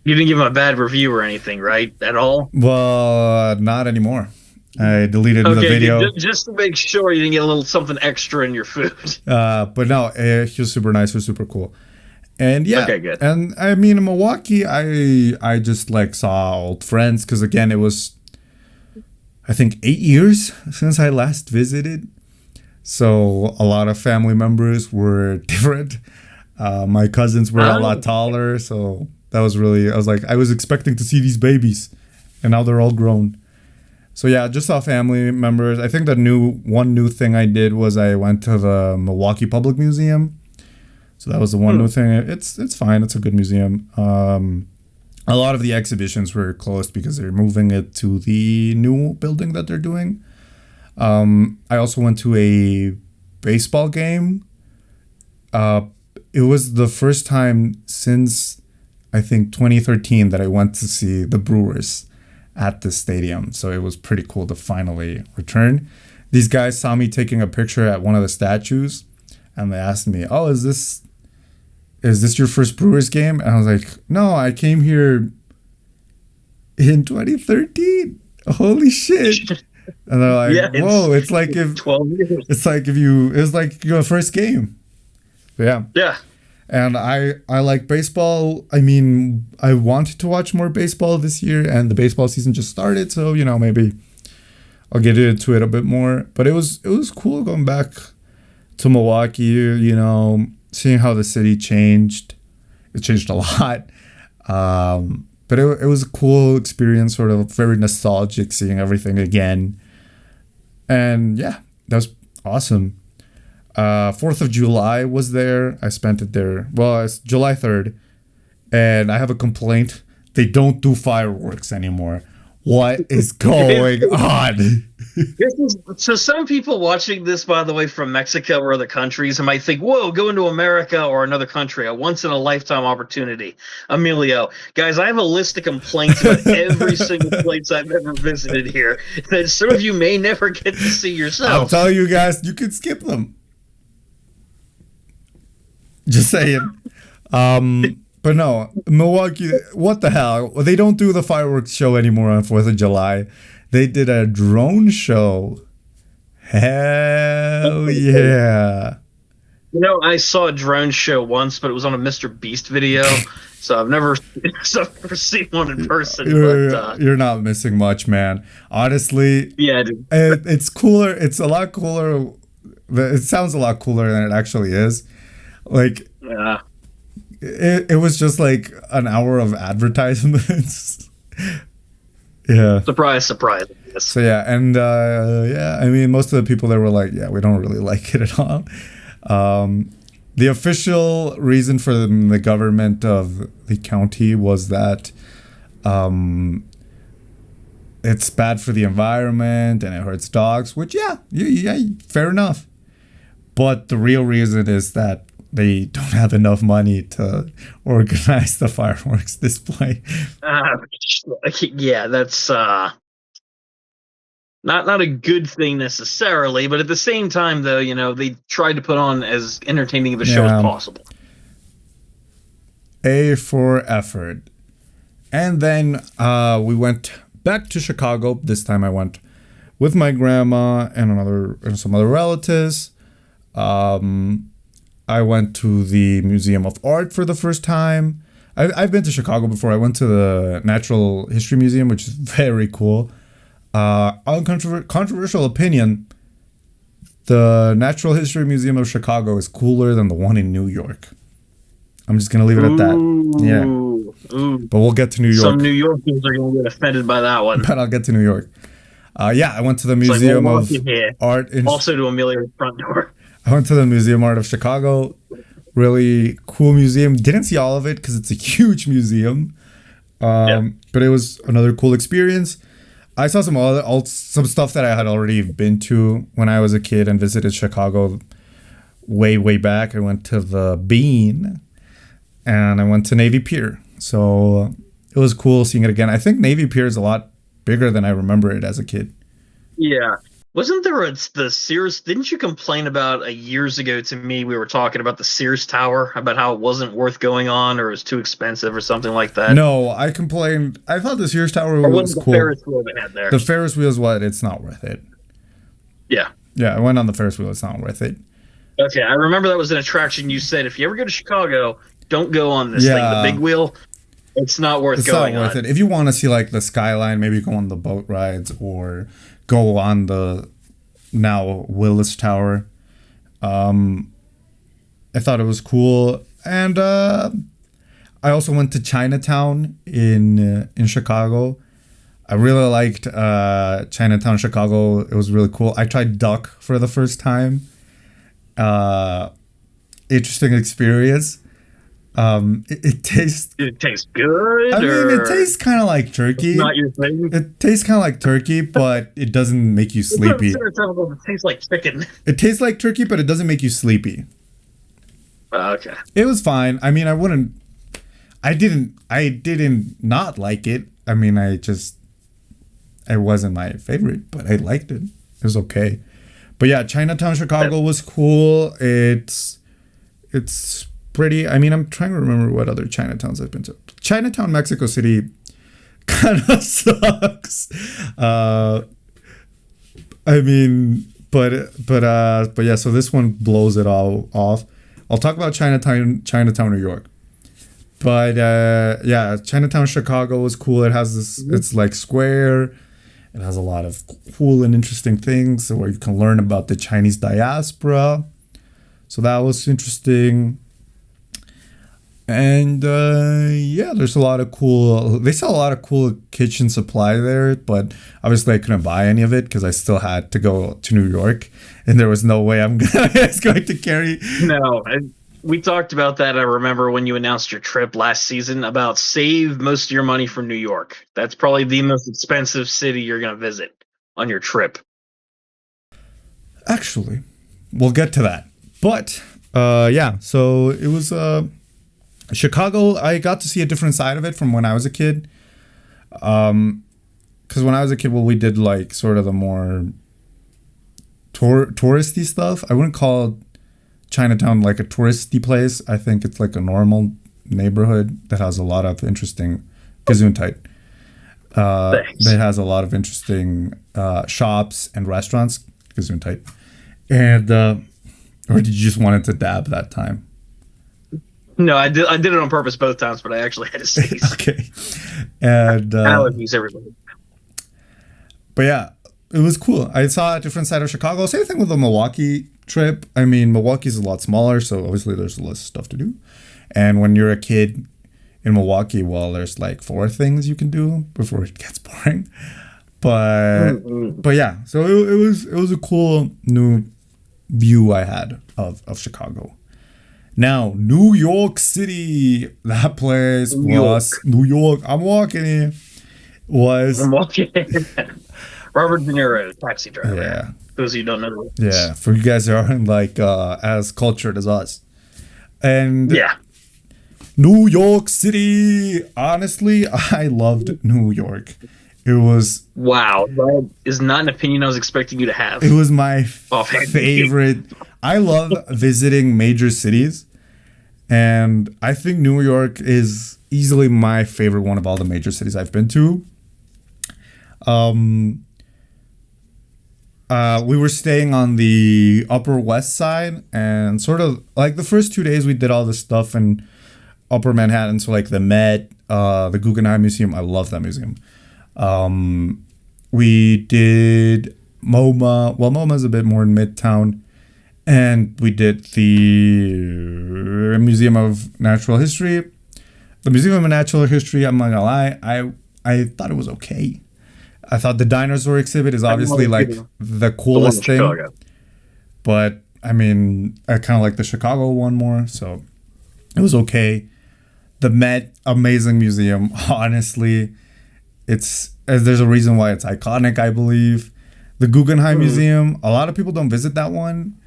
You didn't give him a bad review or anything, right? At all? Well, not anymore. I deleted the video. Just to make sure you didn't get a little something extra in your food. But no, he was super nice. He was super cool. And yeah, okay, good. And I mean, in Milwaukee, I just like saw old friends because again, it was, I think, 8 years since I last visited. So a lot of family members were different. My cousins were a lot taller. So that was really, I was expecting to see these babies and now they're all grown. So yeah, just saw family members. I think one new thing I did was I went to the Milwaukee Public Museum. So that was the one new thing. It's fine. It's a good museum. A lot of the exhibitions were closed because they're moving it to the new building that they're doing. I also went to a baseball game. It was the first time since, I think, 2013 that I went to see the Brewers at the stadium. So it was pretty cool to finally return. These guys saw me taking a picture at one of the statues, and they asked me, "Oh, is this your first Brewers game?" And I was like, "No, I came here in 2013. Holy shit!" And they're like, yeah, "Whoa, it's like if 12 years. It's like it's like your first game." But yeah. Yeah. And I like baseball. I mean, I wanted to watch more baseball this year, and the baseball season just started, so maybe I'll get into it a bit more. But it was cool going back to Milwaukee, seeing how the city changed. It changed a lot. But it was a cool experience, sort of very nostalgic, seeing everything again. And yeah, that was awesome. 4th of July was there. I spent it there. Well, it's July 3rd. And I have a complaint. They don't do fireworks anymore. What is going on? So some people watching this, by the way, from Mexico or other countries, might think, whoa, going to America or another country, a once-in-a-lifetime opportunity. Emilio, guys, I have a list of complaints about every single place I've ever visited here that some of you may never get to see yourself. I'll tell you guys, you can skip them. Just saying. But no, Milwaukee, what the hell? They don't do the fireworks show anymore on 4th of July. They did a drone show. Hell yeah. I saw a drone show once, but it was on a Mr. Beast video. So I've never seen one in person. You're not missing much, man. Honestly, yeah, dude. It's cooler. It's a lot cooler. It sounds a lot cooler than it actually is. Like, yeah. It was just like an hour of advertisements. Yeah. Surprise, surprise. Yes. So yeah, and yeah, I mean, most of the people there were like, yeah, we don't really like it at all. The official reason for the government of the county was that it's bad for the environment and it hurts dogs, which yeah, fair enough. But the real reason is that they don't have enough money to organize the fireworks display. Yeah, that's not a good thing necessarily, but at the same time, though, they tried to put on as entertaining of a show as possible. A for effort. And then we went back to Chicago. This time I went with my grandma and some other relatives. I went to the Museum of Art for the first time. I've been to Chicago before. I went to the Natural History Museum, which is very cool. Controversial opinion, the Natural History Museum of Chicago is cooler than the one in New York. I'm just going to leave it at that. Yeah. But we'll get to New York. Some New Yorkers are going to get offended by that one. But I'll get to New York. Yeah, I went to the Museum of Art. Also to Emilio's front door. I went to the Museum of Art of Chicago. Really cool museum. Didn't see all of it because it's a huge museum. Yeah. But it was another cool experience. I saw some stuff that I had already been to when I was a kid and visited Chicago way back. I went to the Bean and I went to Navy Pier. So it was cool seeing it again. I think Navy Pier is a lot bigger than I remember it as a kid. Yeah. Wasn't there the Sears? Didn't you complain about years ago to me? We were talking about the Sears Tower, about how it wasn't worth going on or it was too expensive or something like that. No, I complained. I thought the Sears Tower was the cool. Ferris wheel they had there? The Ferris wheel is what? It's not worth it. Yeah. Yeah, I went on the Ferris wheel. It's not worth it. Okay, I remember that was an attraction you said if you ever go to Chicago, don't go on this thing, the big wheel. It's not worth going on. It's not worth it. If you want to see like the skyline, maybe go on the boat rides or go on the now Willis Tower. I thought it was cool, and I also went to Chinatown in Chicago. I really liked Chinatown, Chicago. It was really cool. I tried duck for the first time. Interesting experience. It tastes good. I mean, it tastes kind of like turkey. It's not your thing. It tastes kind of like turkey, but it doesn't make you sleepy. It tastes like chicken. It tastes like turkey, but it doesn't make you sleepy. Okay. It was fine. I mean, I didn't not like it. I mean, it wasn't my favorite, but I liked it. It was okay. But yeah, Chinatown, Chicago was cool. It's pretty. I mean, I'm trying to remember what other Chinatowns I've been to. Chinatown, Mexico City kind of sucks. I mean, but yeah, so this one blows it all off. I'll talk about Chinatown, New York. But yeah, Chinatown, Chicago was cool. It has this, it's like square. It has a lot of cool and interesting things where you can learn about the Chinese diaspora. So that was interesting. And yeah, there's a lot of cool, they sell a lot of cool kitchen supply there, but obviously I couldn't buy any of it because I still had to go to New York and there was no way I was going to carry. No, we talked about that. I remember when you announced your trip last season about save most of your money from New York. That's probably the most expensive city you're going to visit on your trip. Actually, we'll get to that. But yeah, so it was Chicago. I got to see a different side of it from when I was a kid. Because when I was a kid, well, we did like sort of the more touristy stuff. I wouldn't call Chinatown like a touristy place. I think it's like a normal neighborhood that has a lot of interesting Gesundheit. That has a lot of interesting shops and restaurants. Gesundheit. And or did you just want it to dab that time? No, I did it on purpose both times, but I actually had to sneeze. Okay. And allergies, everybody. But yeah, it was cool. I saw a different side of Chicago. Same thing with the Milwaukee trip. I mean, Milwaukee's a lot smaller, so obviously there's less stuff to do. And when you're a kid in Milwaukee, well, there's like 4 things you can do before it gets boring. But yeah, so it was a cool new view I had of Chicago. Now, New York City, that place was New York. I'm walking here. I'm walking. Robert De Niro, Taxi Driver. Yeah. Those of you who don't know. Yeah, for you guys that aren't like as cultured as us. And yeah, New York City. Honestly, I loved New York. It was wow. That is not an opinion I was expecting you to have. It was my favorite. I love visiting major cities, and I think New York is easily my favorite one of all the major cities I've been to. We were staying on the Upper West Side, and sort of like the first 2 days we did all this stuff in Upper Manhattan, so like the Met, the Guggenheim Museum. I love that museum. We did MoMA. Well, MoMA's a bit more in Midtown. And we did the Museum of Natural History. The Museum of Natural History, I'm not gonna lie, I thought it was okay. I thought the dinosaur exhibit is obviously like the coolest thing. But I mean, I kind of like the Chicago one more, so it was okay. The Met, amazing museum. Honestly, there's a reason why it's iconic, I believe. The Guggenheim Museum, a lot of people don't visit that one.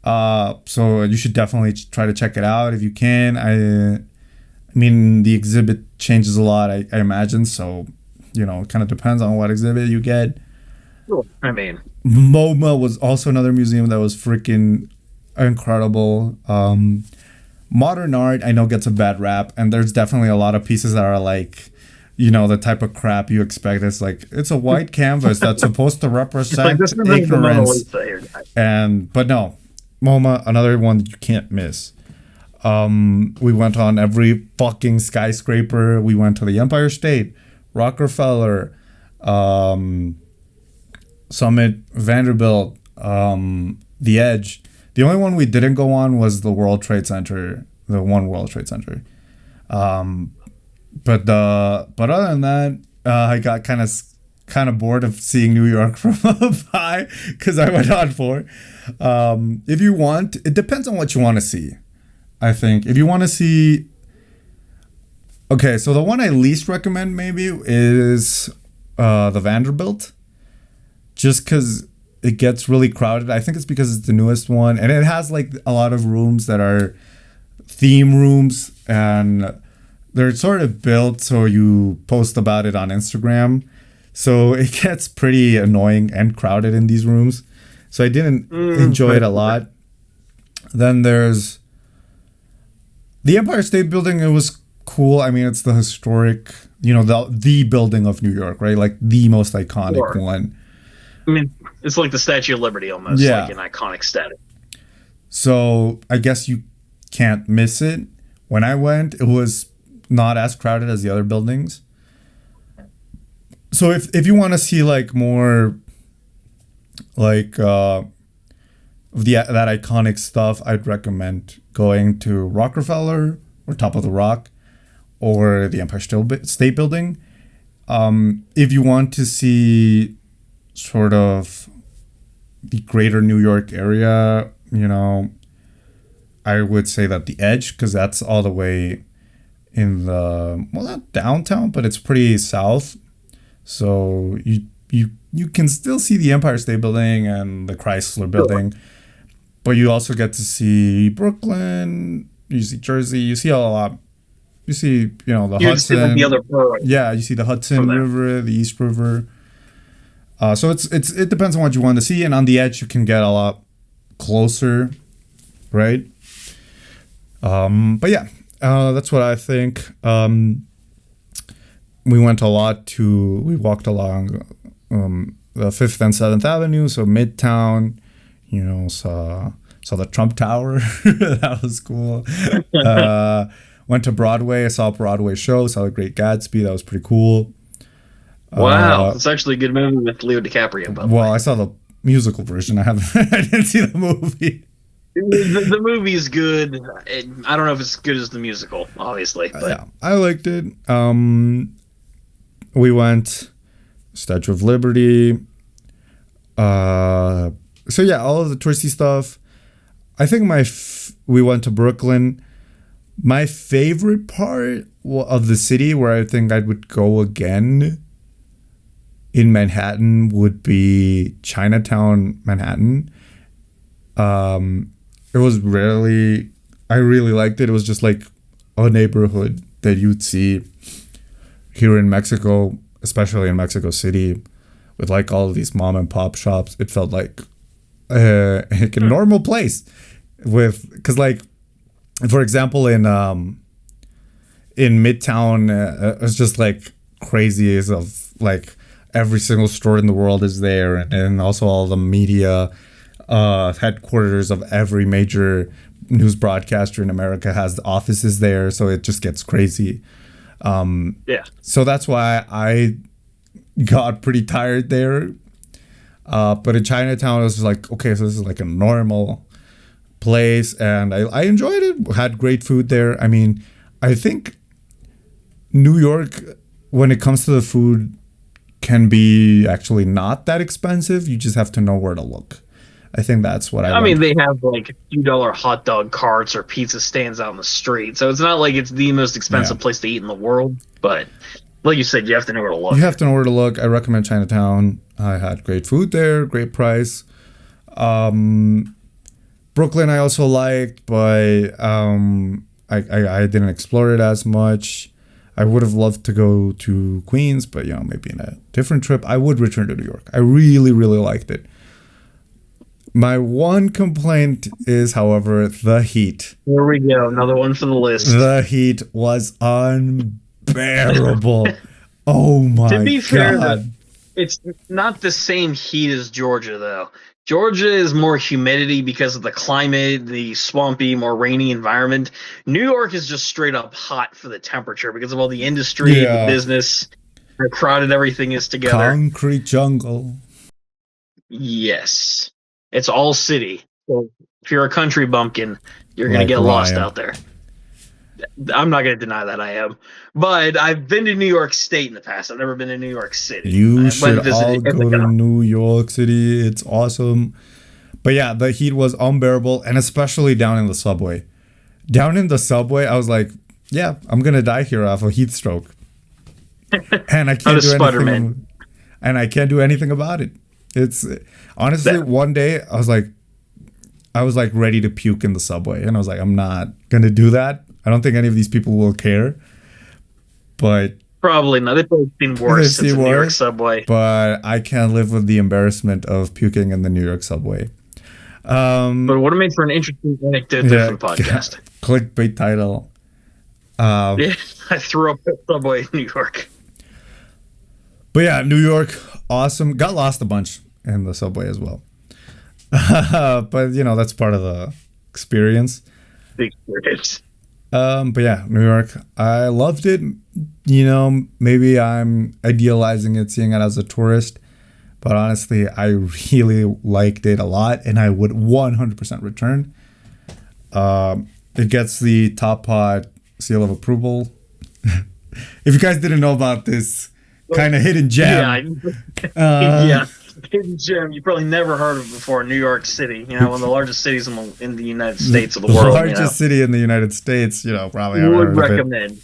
So you should definitely try to check it out if you can. I mean, the exhibit changes a lot, I imagine. So, it kind of depends on what exhibit you get. I mean, MoMA was also another museum that was freaking incredible. Modern art, I know, gets a bad rap, and there's definitely a lot of pieces that are like, the type of crap you expect. It's like, it's a white canvas that's supposed to represent ignorance. But no, MoMA, another one that you can't miss. We went on every fucking skyscraper. We went to the Empire State, Rockefeller, Summit, Vanderbilt, the Edge. The only one we didn't go on was the World Trade Center, the One World Trade Center. But other than that, I got kind of bored of seeing New York from up high because I went on 4. If you want, it depends on what you want to see. I think if you want to see, okay, so the one I least recommend maybe is the Vanderbilt, just because it gets really crowded. I think it's because it's the newest one, and it has like a lot of rooms that are theme rooms, and they're sort of built so you post about it on Instagram. So it gets pretty annoying and crowded in these rooms. So I didn't enjoy it a lot. Then there's the Empire State Building. It was cool. I mean, it's the historic, the building of New York, right? Like the most iconic one. I mean, it's like the Statue of Liberty almost, like an iconic statue. So I guess you can't miss it. When I went, it was not as crowded as the other buildings. So if you want to see like more like that iconic stuff, I'd recommend going to Rockefeller or Top of the Rock or the Empire State Building. If you want to see sort of the greater New York area, I would say that the Edge, because that's all the way in not downtown, but it's pretty south. So you can still see the Empire State Building and the Chrysler Building, but you also get to see Brooklyn, you see Jersey, you see a lot. You see, the Hudson. You see the Hudson River, the East River. So it depends on what you want to see, and on the Edge you can get a lot closer, right? But yeah, that's what I think. We walked along the 5th and 7th Avenue, so Midtown, saw the Trump Tower. That was cool. Went to Broadway. I saw a Broadway show. Saw The Great Gatsby. That was pretty cool. Wow, it's actually a good movie with Leo DiCaprio. By the way. I saw the musical version. I didn't see the movie. The movie is good. I don't know if it's as good as the musical, obviously. But. Yeah, I liked it. We went Statue of Liberty. So yeah, all of the touristy stuff. I think we went to Brooklyn. My favorite part of the city, where I think I would go again in Manhattan, would be Chinatown, Manhattan. It was I really liked it. It was just like a neighborhood that you'd see here in Mexico, especially in Mexico City, with like all of these mom and pop shops. It felt like a normal place because like, for example, in Midtown, it's just like crazy as of like every single store in the world is there, and also all the media headquarters of every major news broadcaster in America has offices there, so it just gets crazy. So that's why I got pretty tired there. But in Chinatown, it was like, okay, so this is like a normal place, and I enjoyed it. Had great food there. I mean, I think New York, when it comes to the food, can be actually not that expensive. You just have to know where to look. I think that's what I mean, they have like a few dollar hot dog carts or pizza stands out in the street, so it's not like it's the most expensive place to eat in the world. But like you said, you have to know where to look. You have to know where to look. I recommend Chinatown. I had great food there, great price. Brooklyn I also liked, but I didn't explore it as much. I would have loved to go to Queens, but maybe in a different trip. I would return to New York. I really, really liked it. My one complaint is, however, the heat. Here we go, another one for the list. The heat was unbearable. Oh my god. To be fair, it's not the same heat as Georgia, though. Georgia is more humidity because of the climate, the swampy, more rainy environment. New York is just straight up hot for the temperature because of all the industry, the business, how crowded everything is together. Concrete jungle. Yes. It's all city. So if you're a country bumpkin, you're going to get lost out there. I'm not going to deny that I am. But I've been to New York State in the past. I've never been to New York City. You should all go to New York City. It's awesome. But yeah, the heat was unbearable, and especially down in the subway. Down in the subway, I was like, yeah, I'm going to die here off a heat stroke. And I can't do anything. And I can't do anything about it. It's honestly one day I was like ready to puke in the subway, and I was like, I'm not going to do that. I don't think any of these people will care, but probably not. They've probably seen worse in the New York subway. But I can't live with the embarrassment of puking in the New York subway. But it would have made for an interesting anecdote for the podcast. Clickbait title. I threw up at subway in New York. But yeah, New York, awesome. Got lost a bunch in the subway as well. But that's part of the experience. The experience. But yeah, New York, I loved it. Maybe I'm idealizing it, seeing it as a tourist, but honestly, I really liked it a lot, and I would 100% return. It gets the Top Pod seal of approval. If you guys didn't know about this kind of hidden gem, hidden gem you probably never heard of before, New York City, one of the largest cities in the United States of the world. Largest city in the United States, probably. Would recommend.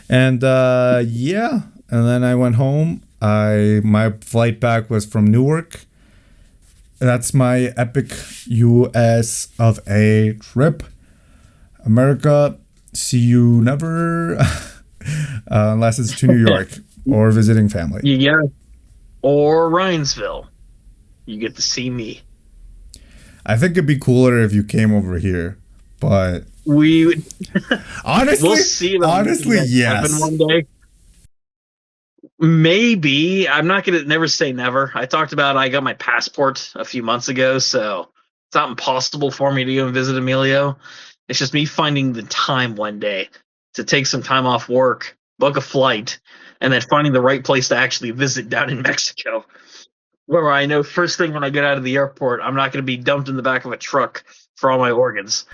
And and then I went home. My flight back was from Newark. That's my epic US of A trip. America, see you never, unless it's to New York or visiting family. Yeah. Or Ryansville. You get to see me. I think it'd be cooler if you came over here, but we would honestly, we'll see. Yes. One day. Maybe. I'm not gonna never say never. I talked about I got my passport a few months ago, so it's not impossible for me to go and visit Emilio. It's just me finding the time one day to take some time off work, book a flight, and then finding the right place to actually visit down in Mexico, where I know first thing when I get out of the airport, I'm not going to be dumped in the back of a truck for all my organs.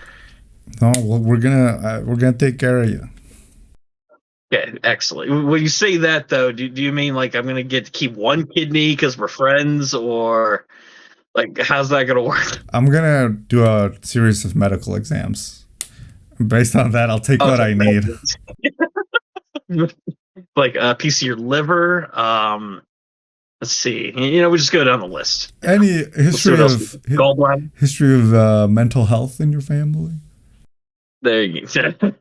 No, well, we're gonna take care of you. Okay, excellent. When you say that, though, do you mean like I'm going to get to keep one kidney because we're friends, or like how's that going to work? I'm gonna do a series of medical exams. Based on that, I'll take what I need. Like a piece of your liver. Let's see. We just go down the list. Any history of mental health in your family? There you go.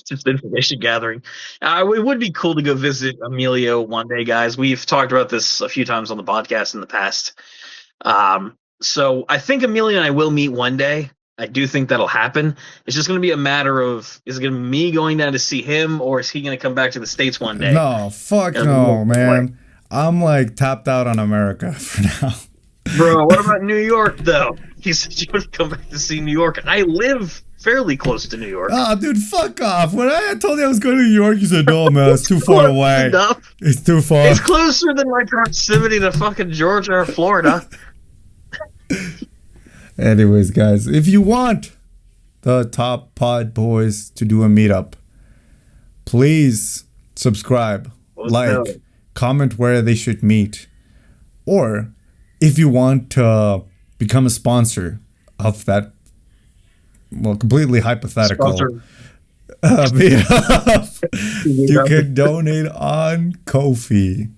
Just information gathering. It would be cool to go visit Emilio one day, guys. We've talked about this a few times on the podcast in the past. So I think Emilio and I will meet one day. I do think that'll happen. It's just going to be a matter of, is it going to be me going down to see him, or is he going to come back to the States one day? No, fuck no, man. I'm like tapped out on America for now. Bro, what about New York, though? He said you would come back to see New York, and I live fairly close to New York. Oh, dude, fuck off. When I told you I was going to New York, you said, no, man, it's too far away. Enough. It's too far. It's closer than my proximity to fucking Georgia or Florida. Anyways, guys, if you want the Top Pod Boys to do a meetup, please subscribe, comment where they should meet. Or if you want to become a sponsor of that, well, completely hypothetical. Sponsor. You can donate on Ko-fi.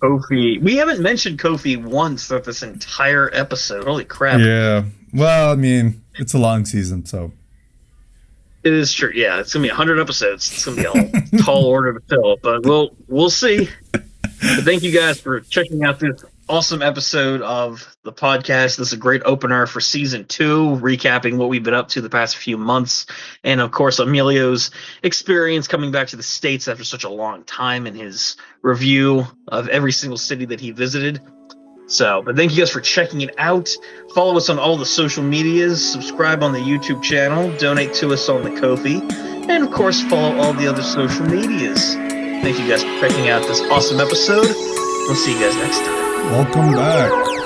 Ko-fi. We haven't mentioned Ko-fi once throughout this entire episode. Holy crap. Yeah. Well, I mean, it's a long season, so. It is true. Yeah, it's going to be 100 episodes. It's going to be a tall order to fill, but we'll see. But thank you guys for checking out this awesome episode of the podcast. This is a great opener for season 2, recapping what we've been up to the past few months. And of course, Emilio's experience coming back to the States after such a long time in his review of every single city that he visited. But thank you guys for checking it out. Follow us on all the social medias, subscribe on the YouTube channel, donate to us on the Ko-fi, and of course, follow all the other social medias. Thank you guys for checking out this awesome episode. We'll see you guys next time. Welcome back.